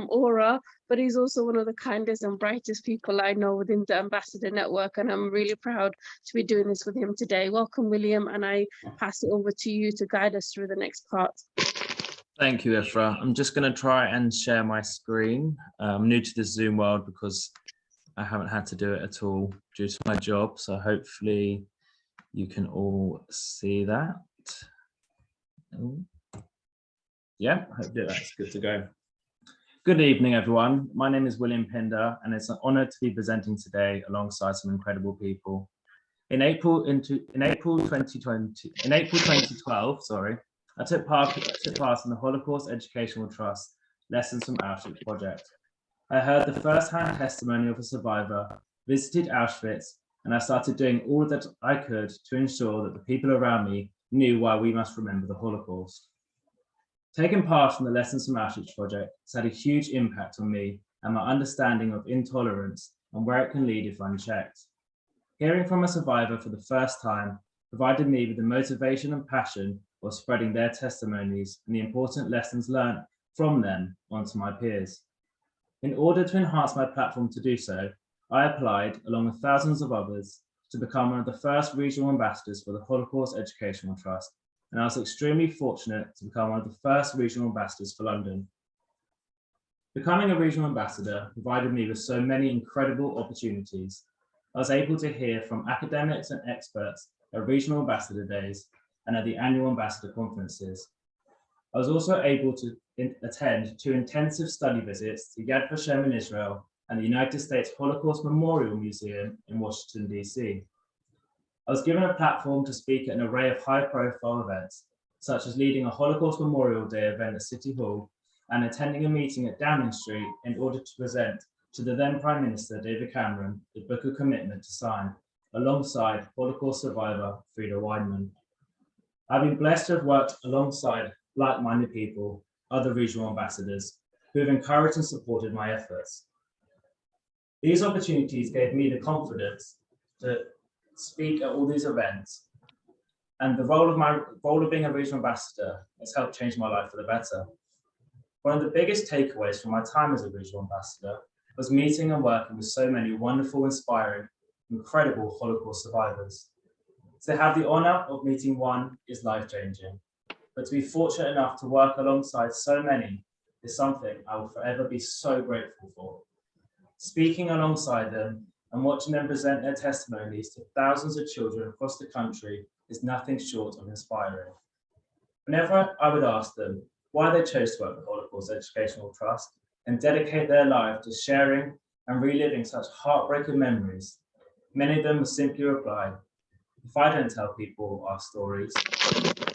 aura, but he's also one of the kindest and brightest people I know within the Ambassador Network, and I'm really proud to be doing this with him today. Welcome, William, and I pass it over to you to guide us through the next part. Thank you, Ifra. I'm just going to try and share my screen. I'm new to this Zoom world because I haven't had to do it at all due to my job, so hopefully you can all see that. Yeah, hopefully that's good to go. Good evening, everyone. My name is William Pinder, and it's an honor to be presenting today alongside some incredible people. In April 2012, sorry, I took part in the Holocaust Educational Trust Lessons from Auschwitz project. I heard the first-hand testimony of a survivor, visited Auschwitz, and I started doing all that I could to ensure that the people around me knew why we must remember the Holocaust. Taking part in the Lessons from Auschwitz project has had a huge impact on me and my understanding of intolerance and where it can lead if unchecked. Hearing from a survivor for the first time provided me with the motivation and passion of spreading their testimonies and the important lessons learned from them onto my peers. In order to enhance my platform to do so, I applied, along with thousands of others, to become one of the first regional ambassadors for the Holocaust Educational Trust, and I was extremely fortunate to become one of the first regional ambassadors for London. Becoming a regional ambassador provided me with so many incredible opportunities. I was able to hear from academics and experts at regional ambassador days and at the annual ambassador conferences. I was also able to attend 2 intensive study visits to Yad Vashem in Israel and the United States Holocaust Memorial Museum in Washington, D.C. I was given a platform to speak at an array of high-profile events, such as leading a Holocaust Memorial Day event at City Hall and attending a meeting at Downing Street in order to present to the then Prime Minister, David Cameron, the Book of Commitment to sign, alongside Holocaust survivor Frida Weidman. I've been blessed to have worked alongside like-minded people, other regional ambassadors, who have encouraged and supported my efforts. These opportunities gave me the confidence to speak at all these events, and the role of being a regional ambassador has helped change my life for the better. One of the biggest takeaways from my time as a regional ambassador was meeting and working with so many wonderful, inspiring, incredible Holocaust survivors. To have the honor of meeting one is life-changing, but to be fortunate enough to work alongside so many is something I will forever be so grateful for. Speaking alongside them and watching them present their testimonies to thousands of children across the country is nothing short of inspiring. Whenever I would ask them why they chose to work with Holocaust Educational Trust and dedicate their life to sharing and reliving such heartbreaking memories, many of them would simply reply, "If I don't tell people our stories,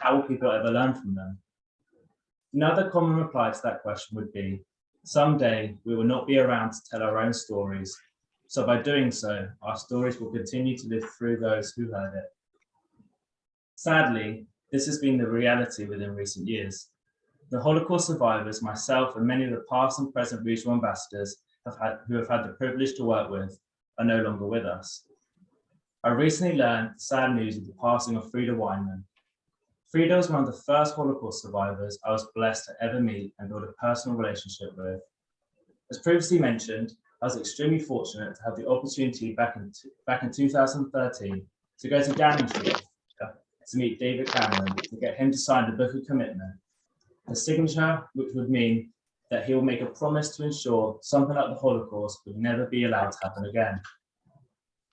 how will people ever learn from them?" Another common reply to that question would be, "Someday we will not be around to tell our own stories, so by doing so, our stories will continue to live through those who heard it." Sadly, this has been the reality within recent years. The Holocaust survivors, myself, and many of the past and present regional ambassadors who have had the privilege to work with are no longer with us. I recently learned sad news of the passing of Frida Weinman. Frida was one of the first Holocaust survivors I was blessed to ever meet and build a personal relationship with. As previously mentioned, I was extremely fortunate to have the opportunity back in 2013 to go to Downing Street to meet David Cameron to get him to sign the Book of Commitment, a signature which would mean that he will make a promise to ensure something like the Holocaust would never be allowed to happen again.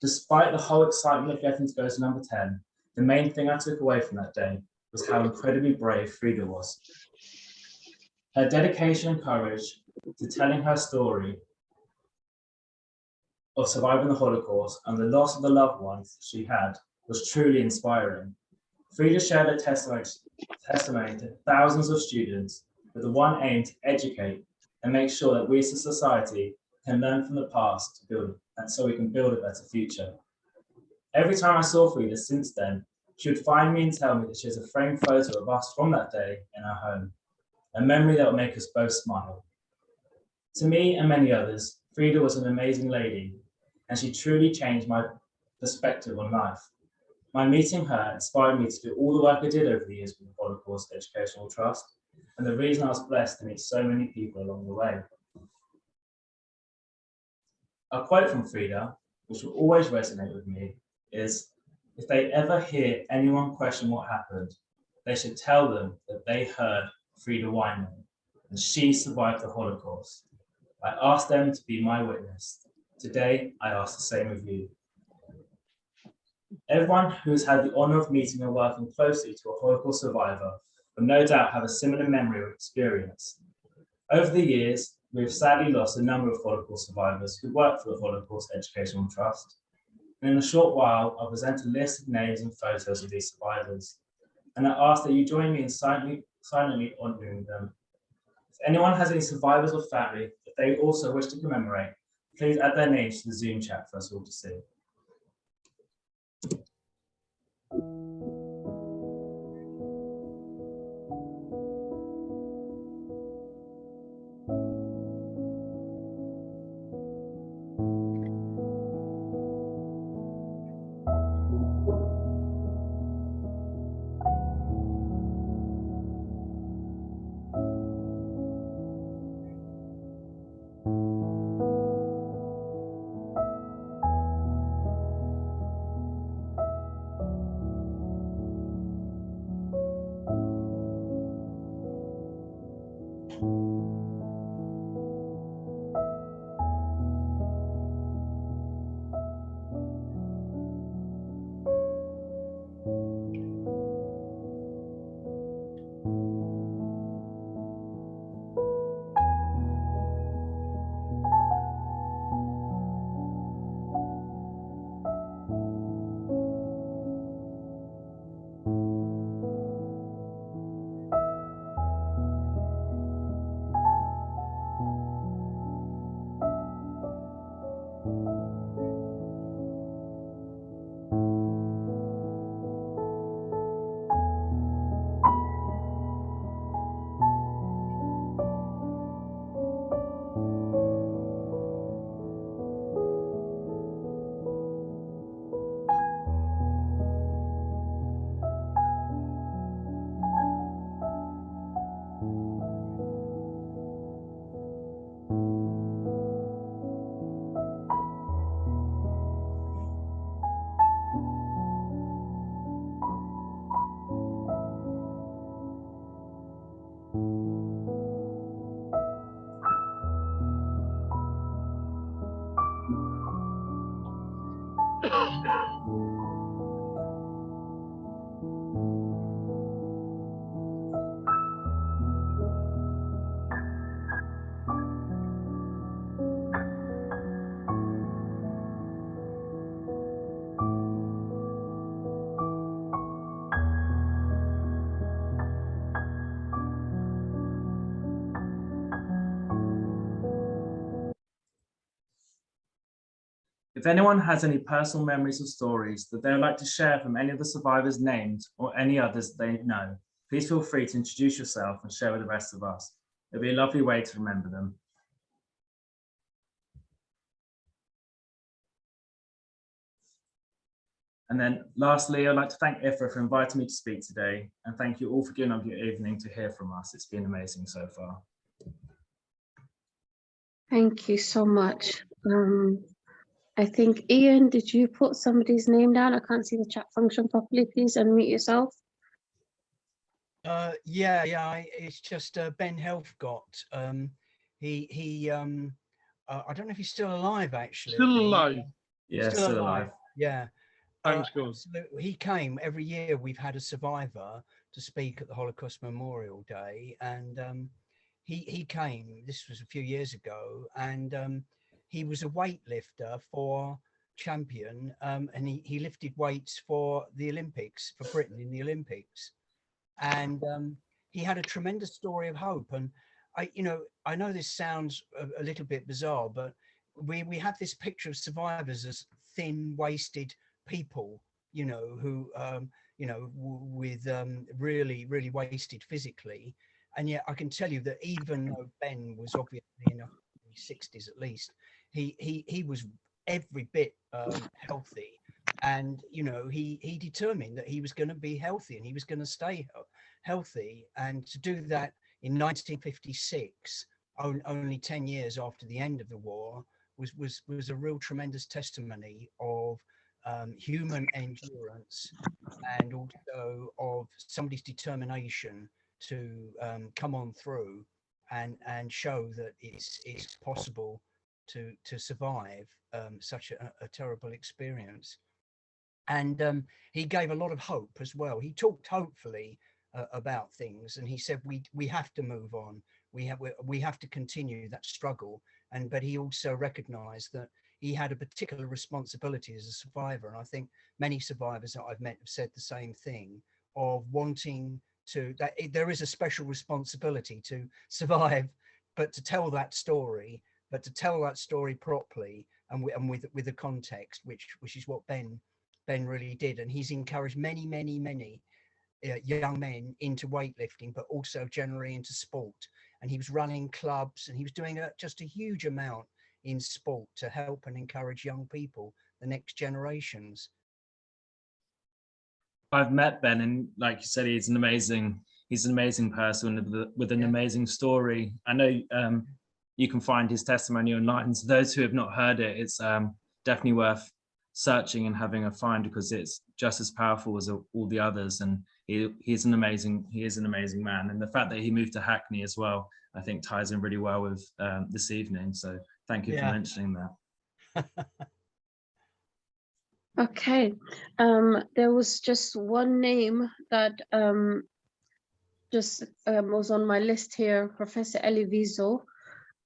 Despite the whole excitement of getting to go to number 10, the main thing I took away from that day was how incredibly brave Frida was. Her dedication and courage to telling her story of surviving the Holocaust and the loss of the loved ones she had was truly inspiring. Frida shared her testimony to thousands of students with the one aim to educate and make sure that we as a society can learn from the past to build, and so we can build a better future. Every time I saw Frida since then, she would find me and tell me that she has a framed photo of us from that day in her home, a memory that will make us both smile. To me and many others, Frida was an amazing lady, and she truly changed my perspective on life. My meeting her inspired me to do all the work I did over the years with the Holocaust Educational Trust, and the reason I was blessed to meet so many people along the way. A quote from Frida, which will always resonate with me, is, if they ever hear anyone question what happened, they should tell them that they heard Frida Weinman, and she survived the Holocaust. I asked them to be my witness. Today, I ask the same of you. Everyone who has had the honor of meeting and working closely to a Holocaust survivor will no doubt have a similar memory or experience. Over the years, we have sadly lost a number of Holocaust survivors who worked for the Holocaust Educational Trust. And in a short while, I'll present a list of names and photos of these survivors. And I ask that you join me in silently honoring them. If anyone has any survivors or family that they also wish to commemorate, please add their names to the Zoom chat for us all to see. If anyone has any personal memories or stories that they would like to share from any of the survivors' names or any others they know, Please feel free to introduce yourself and share with the rest of us. It'll be a lovely way to remember them. And then lastly, I'd like to thank IFRA for inviting me to speak today, and thank you all for giving up your evening to hear from us. It's been amazing so far. Thank you so much. I think, Ian, did you put somebody's name down? I can't see the chat function properly. Please unmute yourself. It's just Ben Helfgott. I don't know if he's still alive, actually. Still alive. Yeah, still alive. Yeah. Thanks, God. Absolutely. He came every year. We've had a survivor to speak at the Holocaust Memorial Day, and he came. This was a few years ago, and he was a weightlifter for champion, and he lifted weights for the Olympics, for Britain in the Olympics, and he had a tremendous story of hope. And I know this sounds a little bit bizarre, but we have this picture of survivors as thin, wasted people, who with really, really wasted physically. And yet I can tell you that even though Ben was obviously in his 60s at least, he was every bit healthy, and he determined that he was going to be healthy and he was going to stay healthy. And to do that in 1956, only 10 years after the end of the war, was a real tremendous testimony of human endurance, and also of somebody's determination to come on through and show that it's possible to survive such a terrible experience. And he gave a lot of hope as well. He talked hopefully about things, and he said we have to move on. We have to continue that struggle. But he also recognized that he had a particular responsibility as a survivor. And I think many survivors that I've met have said the same thing, of wanting that there is a special responsibility to survive, but to tell that story, properly and with the context, which is what Ben really did. And he's encouraged many young men into weightlifting, but also generally into sport. And he was running clubs, and he was doing just a huge amount in sport to help and encourage young people, the next generations. I've met Ben, and like you said, he's an amazing person with an amazing story. I know you can find his testimony online. So those who have not heard it, it's definitely worth searching and having a find, because it's just as powerful as all the others. And he is an amazing man. And the fact that he moved to Hackney as well, I think ties in really well with this evening. So thank you for mentioning that. Okay, there was just one name that was on my list here, Professor Elie Wiesel,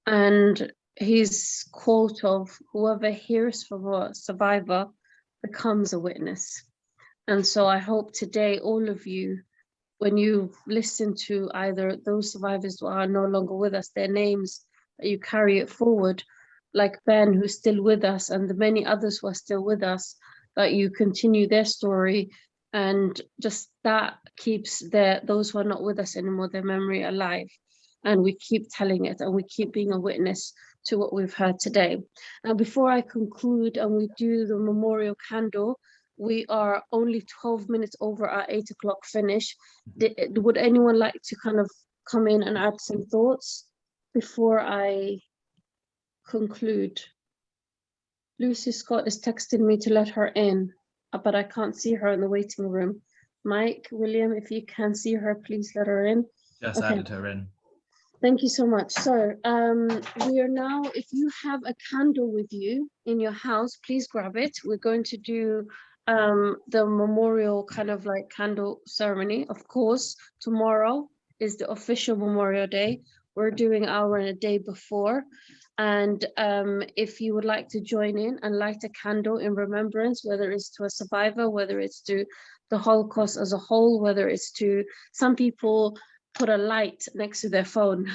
and his quote of "Whoever hears from a survivor becomes a witness." And so I hope today all of you, when you listen to either those survivors who are no longer with us, their names, that you carry it forward, like Ben, who's still with us, and the many others who are still with us, that you continue their story, and just that keeps those who are not with us anymore, their memory alive. And we keep telling it, and we keep being a witness to what we've heard today. Now, before I conclude and we do the memorial candle, we are only 12 minutes over our 8 o'clock finish. Would anyone like to kind of come in and add some thoughts before I conclude? Lucy Scott is texting me to let her in, but I can't see her in the waiting room. Mike, William, if you can see her, please let her in. Just added her in. Thank you so much. So we are now, if you have a candle with you in your house, please grab it. We're going to do the memorial kind of like candle ceremony. Of course, tomorrow is the official Memorial Day. We're doing our a day before. And if you would like to join in and light a candle in remembrance, whether it's to a survivor, whether it's to the Holocaust as a whole, whether it's to some people put a light next to their phone.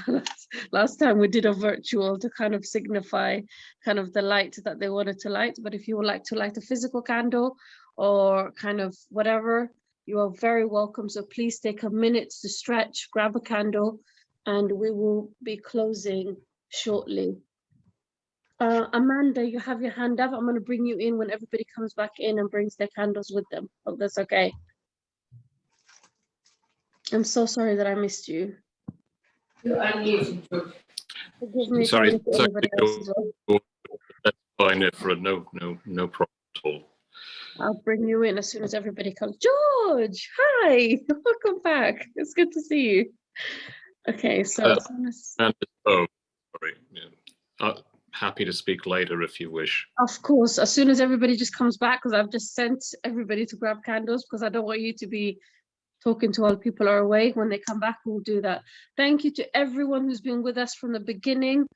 Last time we did a virtual to kind of signify kind of the light that they wanted to light. But if you would like to light a physical candle or kind of whatever you are very welcome. So please take a minute to stretch, grab a candle, and we will be closing shortly. Amanda, you have your hand up. I'm going to bring you in when everybody comes back in and brings their candles with them. Hope that's okay. I'm so sorry that I missed you. Forgive me if I Sorry, missed anybody else as well. that's fine. For no problem at all. I'll bring you in as soon as everybody comes. George, hi, welcome back. It's good to see you. Okay, so as soon as... Oh, sorry. Yeah. Happy to speak later if you wish. Of course, as soon as everybody just comes back, because I've just sent everybody to grab candles because I don't want you to be talking to all the people are away. When they come back, we'll do that. Thank you to everyone who's been with us from the beginning.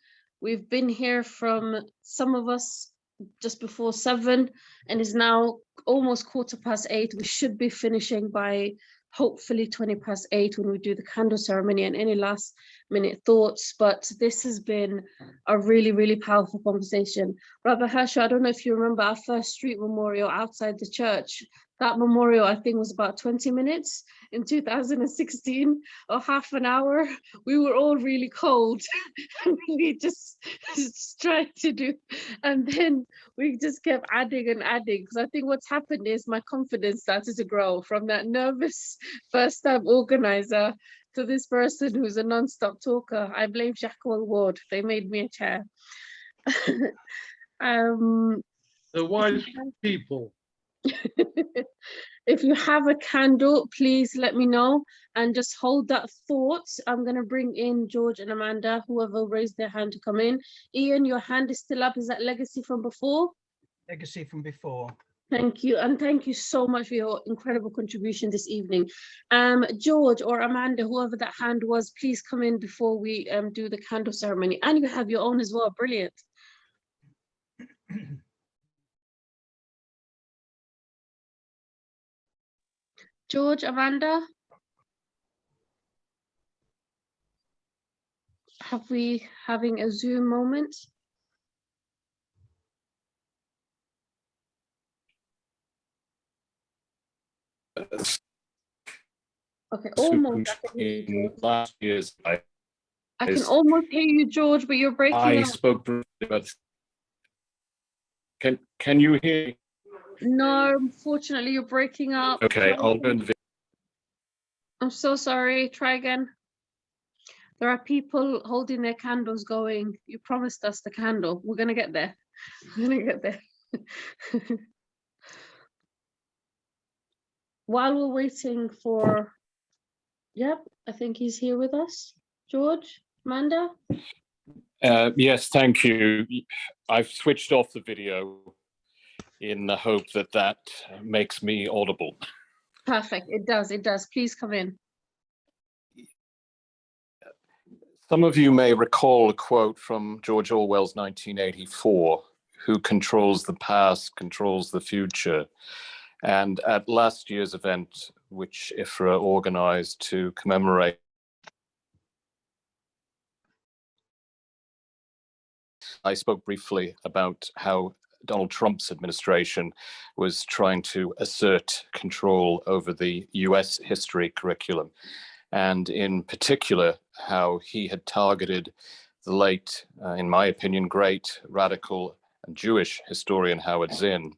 We've been here from some of us just before 7 and it's now almost 8:15. We should be finishing by hopefully 8:20 when we do the candle ceremony and any last minute thoughts. But this has been a really, really powerful conversation. Rabbi Herschel, I don't know if you remember our first street memorial outside the church. That memorial, I think, was about 20 minutes in 2016 or half an hour. We were all really cold. We just tried to do, and then we just kept adding and adding. Because I think what's happened is my confidence started to grow from that nervous first-time organizer to this person who's a non-stop talker. I blame Jacqueline Ward. They made me a chair. The wise people. If you have a candle, please let me know and just hold that thought. I'm going to bring in George and Amanda, whoever raised their hand to come in. Ian, your hand is still up. Is that legacy from before? Legacy from before. Thank you. And thank you so much for your incredible contribution this evening. George or Amanda, whoever that hand was, please come in before we do the candle ceremony. And you have your own as well. Brilliant. George, Amanda? Have we having a Zoom moment? Okay, almost. I can hear you, George. Last year's, I can almost hear you, George, but you're breaking I up. spoke briefly about. Can you hear me? No, unfortunately, you're breaking up. Okay, I'll go and. I'm so sorry. Try again. There are people holding their candles going. You promised us the candle. We're going to get there. We're going to get there. While we're waiting for... Yep, I think he's here with us. George, Amanda? Yes, thank you. I've switched off the video in the hope that that makes me audible. Perfect. It does. It does. Please come in. Some of you may recall a quote from George Orwell's 1984, "Who controls the past controls the future." And at last year's event, which IFRA organized to commemorate, I spoke briefly about how Donald Trump's administration was trying to assert control over the US history curriculum, and in particular, how he had targeted the late, in my opinion, great radical and Jewish historian Howard Zinn.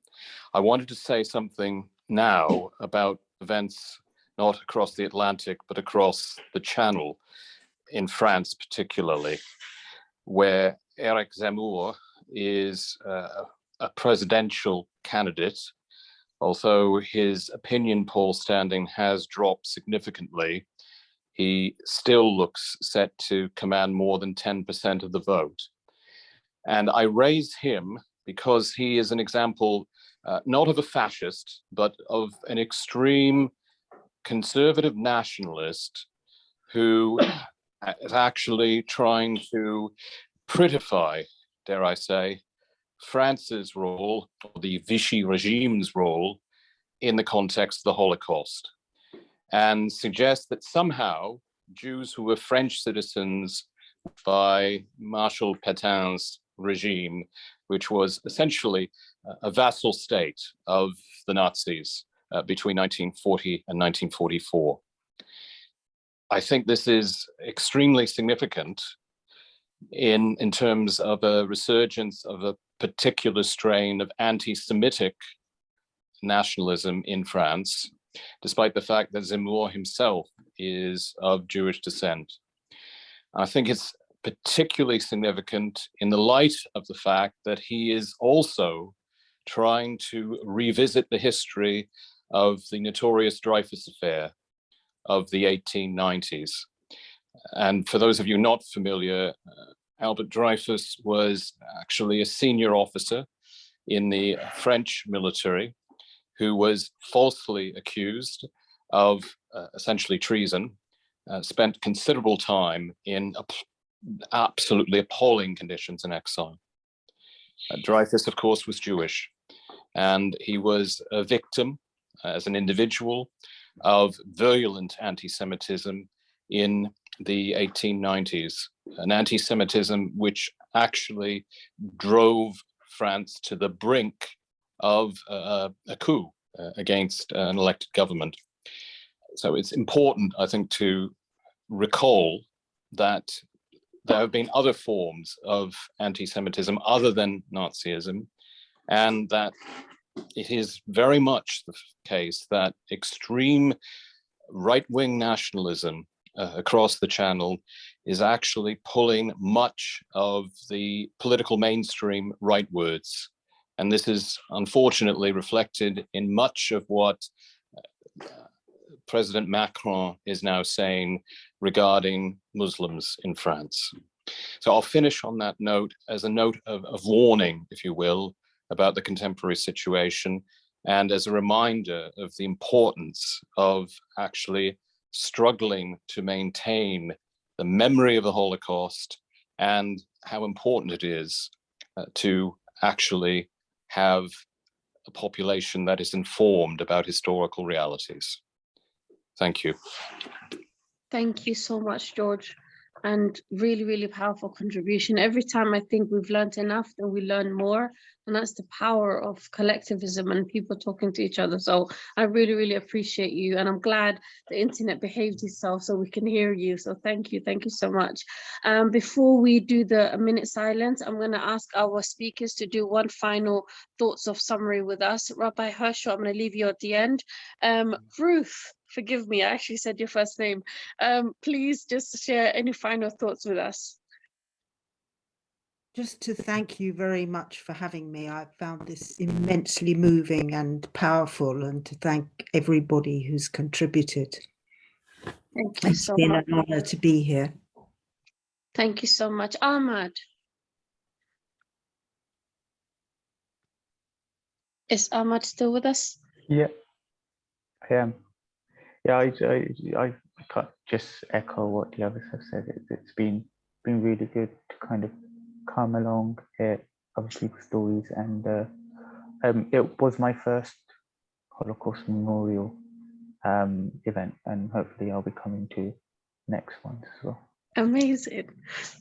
I wanted to say something now about events not across the Atlantic, but across the Channel, in France particularly, where Eric Zemmour is a presidential candidate, although his opinion poll standing has dropped significantly. He still looks set to command more than 10% of the vote. And I raise him because he is an example not of a fascist, but of an extreme conservative nationalist who is actually trying to prettify, dare I say, France's role, or the Vichy regime's role, in the context of the Holocaust, and suggest that somehow Jews who were French citizens by Marshal Pétain's regime, which was essentially a vassal state of the Nazis, between 1940 and 1944. I think this is extremely significant in terms of a resurgence of a particular strain of anti-Semitic nationalism in France, despite the fact that Zemmour himself is of Jewish descent. I think it's particularly significant in the light of the fact that he is also trying to revisit the history of the notorious Dreyfus affair of the 1890s. And for those of you not familiar, Albert Dreyfus was actually a senior officer in the French military who was falsely accused of essentially treason, spent considerable time in absolutely appalling conditions in exile. Dreyfus, of course, was Jewish, and he was a victim as an individual of virulent anti-Semitism in the 1890s, an anti-Semitism which actually drove France to the brink of a coup against an elected government. So it's important, I think, to recall that there have been other forms of anti-Semitism other than Nazism, and that it is very much the case that extreme right-wing nationalism across the Channel is actually pulling much of the political mainstream rightwards. And this is unfortunately reflected in much of what President Macron is now saying regarding Muslims in France. So I'll finish on that note as a note of warning, if you will, about the contemporary situation, and as a reminder of the importance of actually struggling to maintain the memory of the Holocaust and how important it is to actually have a population that is informed about historical realities. Thank you. Thank you so much, George. And really, really powerful contribution. Every time I think we've learned enough, then we learn more. And that's the power of collectivism and people talking to each other. So I really, really appreciate you. And I'm glad the internet behaved itself so we can hear you. So thank you so much. Before we do the minute silence, I'm going to ask our speakers to do one final thoughts of summary with us. Rabbi Herschel, I'm going to leave you at the end. Ruth, forgive me, I actually said your first name. Please just share any final thoughts with us. Just to thank you very much for having me. I found this immensely moving and powerful, and to thank everybody who's contributed. Thank you so much. It's been an honor to be here. Thank you so much. Ahmad. Is Ahmad still with us? Yeah, I am. Yeah, I can't just echo what the others have said. It's been really good to kind of come along, hear other people's stories, and it was my first Holocaust Memorial event, and hopefully I'll be coming to next ones as well. Amazing.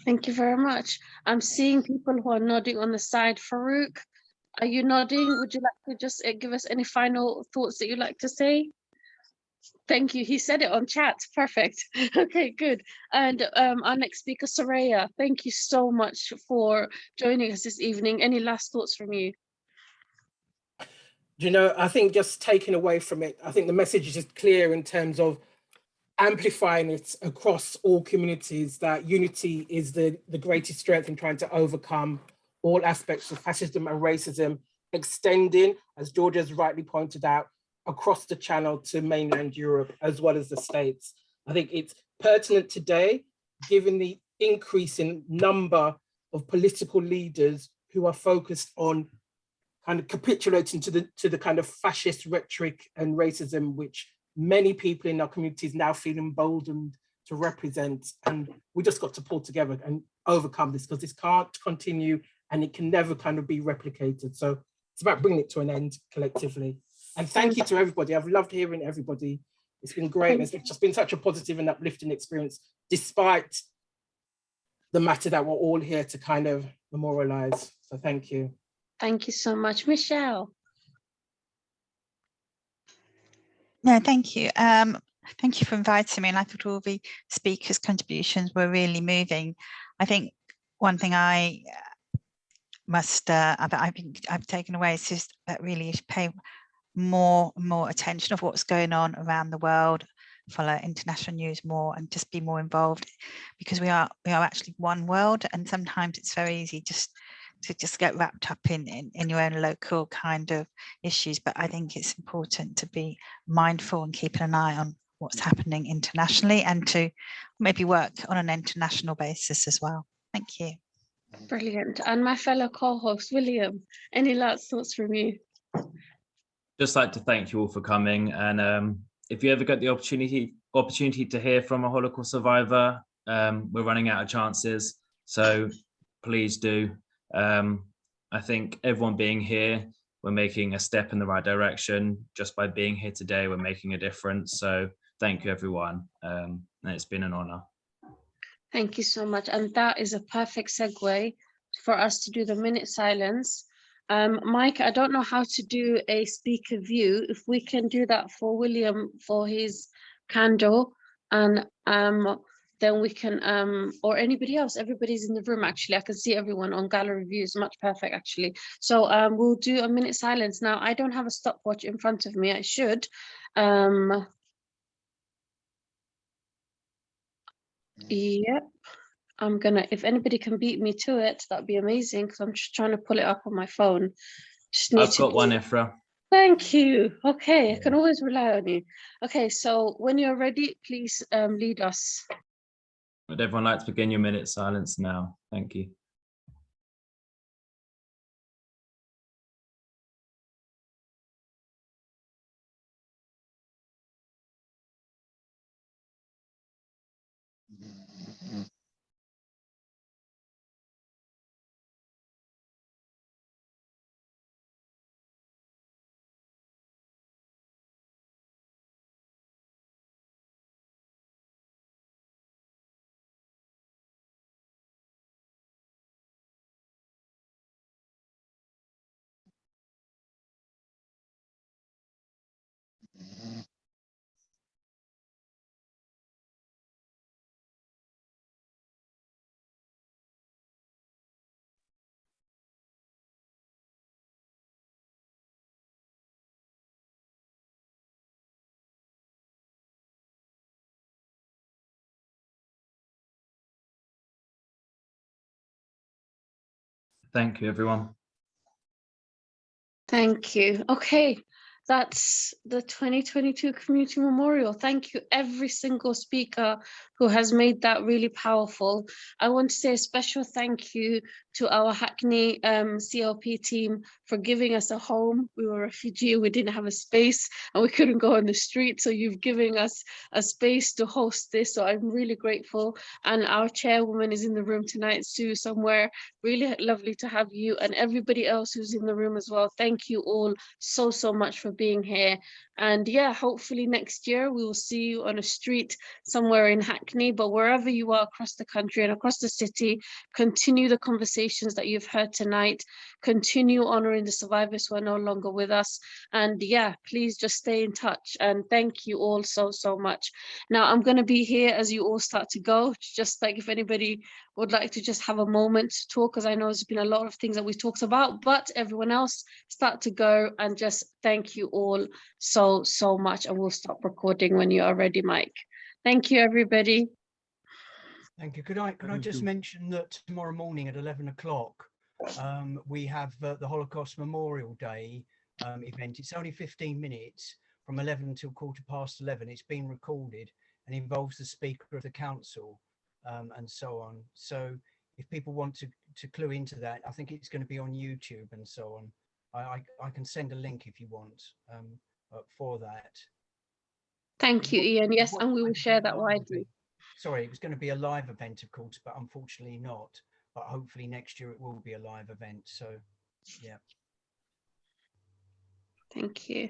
Thank you very much. I'm seeing people who are nodding on the side. Farouk, are you nodding? Would you like to just give us any final thoughts that you'd like to say? Thank you. He said it on chat. Perfect. Okay, good. And our next speaker, Soraya, thank you so much for joining us this evening. Any last thoughts from you? You know, I think just taking away from it, I think the message is just clear in terms of amplifying it across all communities, that unity is the greatest strength in trying to overcome all aspects of fascism and racism, extending, as George has rightly pointed out, across the Channel to mainland Europe, as well as the States. I think it's pertinent today, given the increase in number of political leaders who are focused on kind of capitulating to the kind of fascist rhetoric and racism, which many people in our communities now feel emboldened to represent. And we just got to pull together and overcome this, because this can't continue and it can never kind of be replicated. So it's about bringing it to an end collectively. And thank you to everybody. I've loved hearing everybody. It's been great. And it's just been such a positive and uplifting experience, despite the matter that we're all here to kind of memorialize. So thank you. Thank you so much. Michelle. No, thank you. Thank you for inviting me, and I thought all the speakers' contributions were really moving. I think one thing I've taken away is just that really pay more and more attention of what's going on around the world, follow international news more, and just be more involved, because we are actually one world, and sometimes it's very easy to get wrapped up in your own local kind of issues. But I think it's important to be mindful and keeping an eye on what's happening internationally, and to maybe work on an international basis as well. Thank you. Brilliant. And my fellow co-host, William, any last thoughts from you? Just like to thank you all for coming. And if you ever get the opportunity to hear from a Holocaust survivor, we're running out of chances. So please do. I think everyone being here, we're making a step in the right direction. Just by being here today, we're making a difference. So thank you, everyone. And it's been an honor. Thank you so much. And that is a perfect segue for us to do the minute silence. Mike, I don't know how to do a speaker view. If we can do that for William for his candle, and then we can, or anybody else, everybody's in the room actually. I can see everyone on gallery view, is much perfect actually. So we'll do a minute silence. Now, I don't have a stopwatch in front of me, I should. Yep. I'm gonna, if anybody can beat me to it, that'd be amazing, because I'm just trying to pull it up on my phone. Just need I've got one, Ifra. Thank you. Okay, I can always rely on you. Okay, so when you're ready, please lead us. Would everyone like to begin your minute silence now? Thank you. Thank you, everyone. Thank you. Okay, that's the 2022 Community Memorial. Thank you, every single speaker who has made that really powerful. I want to say a special thank you to our Hackney CLP team for giving us a home. We were a refugee, we didn't have a space, and we couldn't go on the street, so you've given us a space to host this, so I'm really grateful. And our chairwoman is in the room tonight, Sue, somewhere. Really lovely to have you, and everybody else who's in the room as well. Thank you all so much for being here. And yeah, hopefully next year we will see you on a street somewhere in Hackney, but wherever you are across the country and across the city, continue the conversations that you've heard tonight, continue honoring the survivors who are no longer with us. And yeah, please just stay in touch, and thank you all so much. Now I'm going to be here as you all start to go, just like if anybody would like to just have a moment to talk, because I know there's been a lot of things that we talked about, but everyone else start to go, and just thank you all so much. And we'll stop recording when you are ready, Mike. Thank you, everybody. Thank you. Could I just mention that tomorrow morning at 11 o'clock, we have the Holocaust Memorial Day event. It's only 15 minutes from 11 until 11:15. It's been recorded and involves the Speaker of the Council and so on. So if people want to clue into that, I think it's going to be on YouTube and so on. I can send a link if you want for that. Thank you, Ian. Yes, and we will share that widely. Sorry, it was going to be a live event, of course, but unfortunately not. But hopefully next year it will be a live event. So, yeah. Thank you.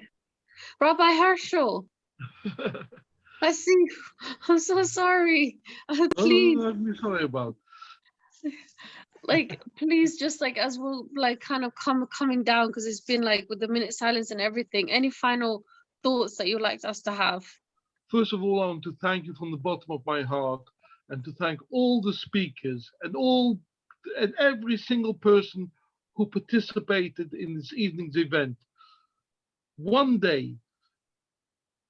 Rabbi Herschel. I see. I'm so sorry. Please. I'm sorry about. Like, please, just like as we'll like kind of coming down, because it's been like with the minute silence and everything. Any final thoughts that you'd like us to have? First of all, I want to thank you from the bottom of my heart, and to thank all the speakers and every single person who participated in this evening's event. One day,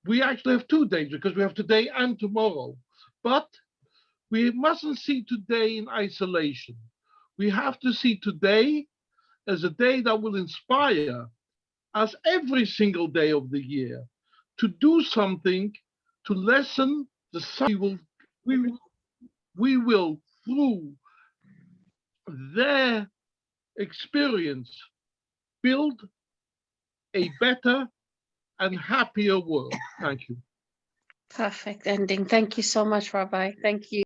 we actually have 2 days because we have today and tomorrow, but we mustn't see today in isolation. We have to see today as a day that will inspire us every single day of the year to do something to lessen the suffering. We will through their experience build a better and happier world. Thank you. Perfect ending. Thank you so much, Rabbi. Thank you.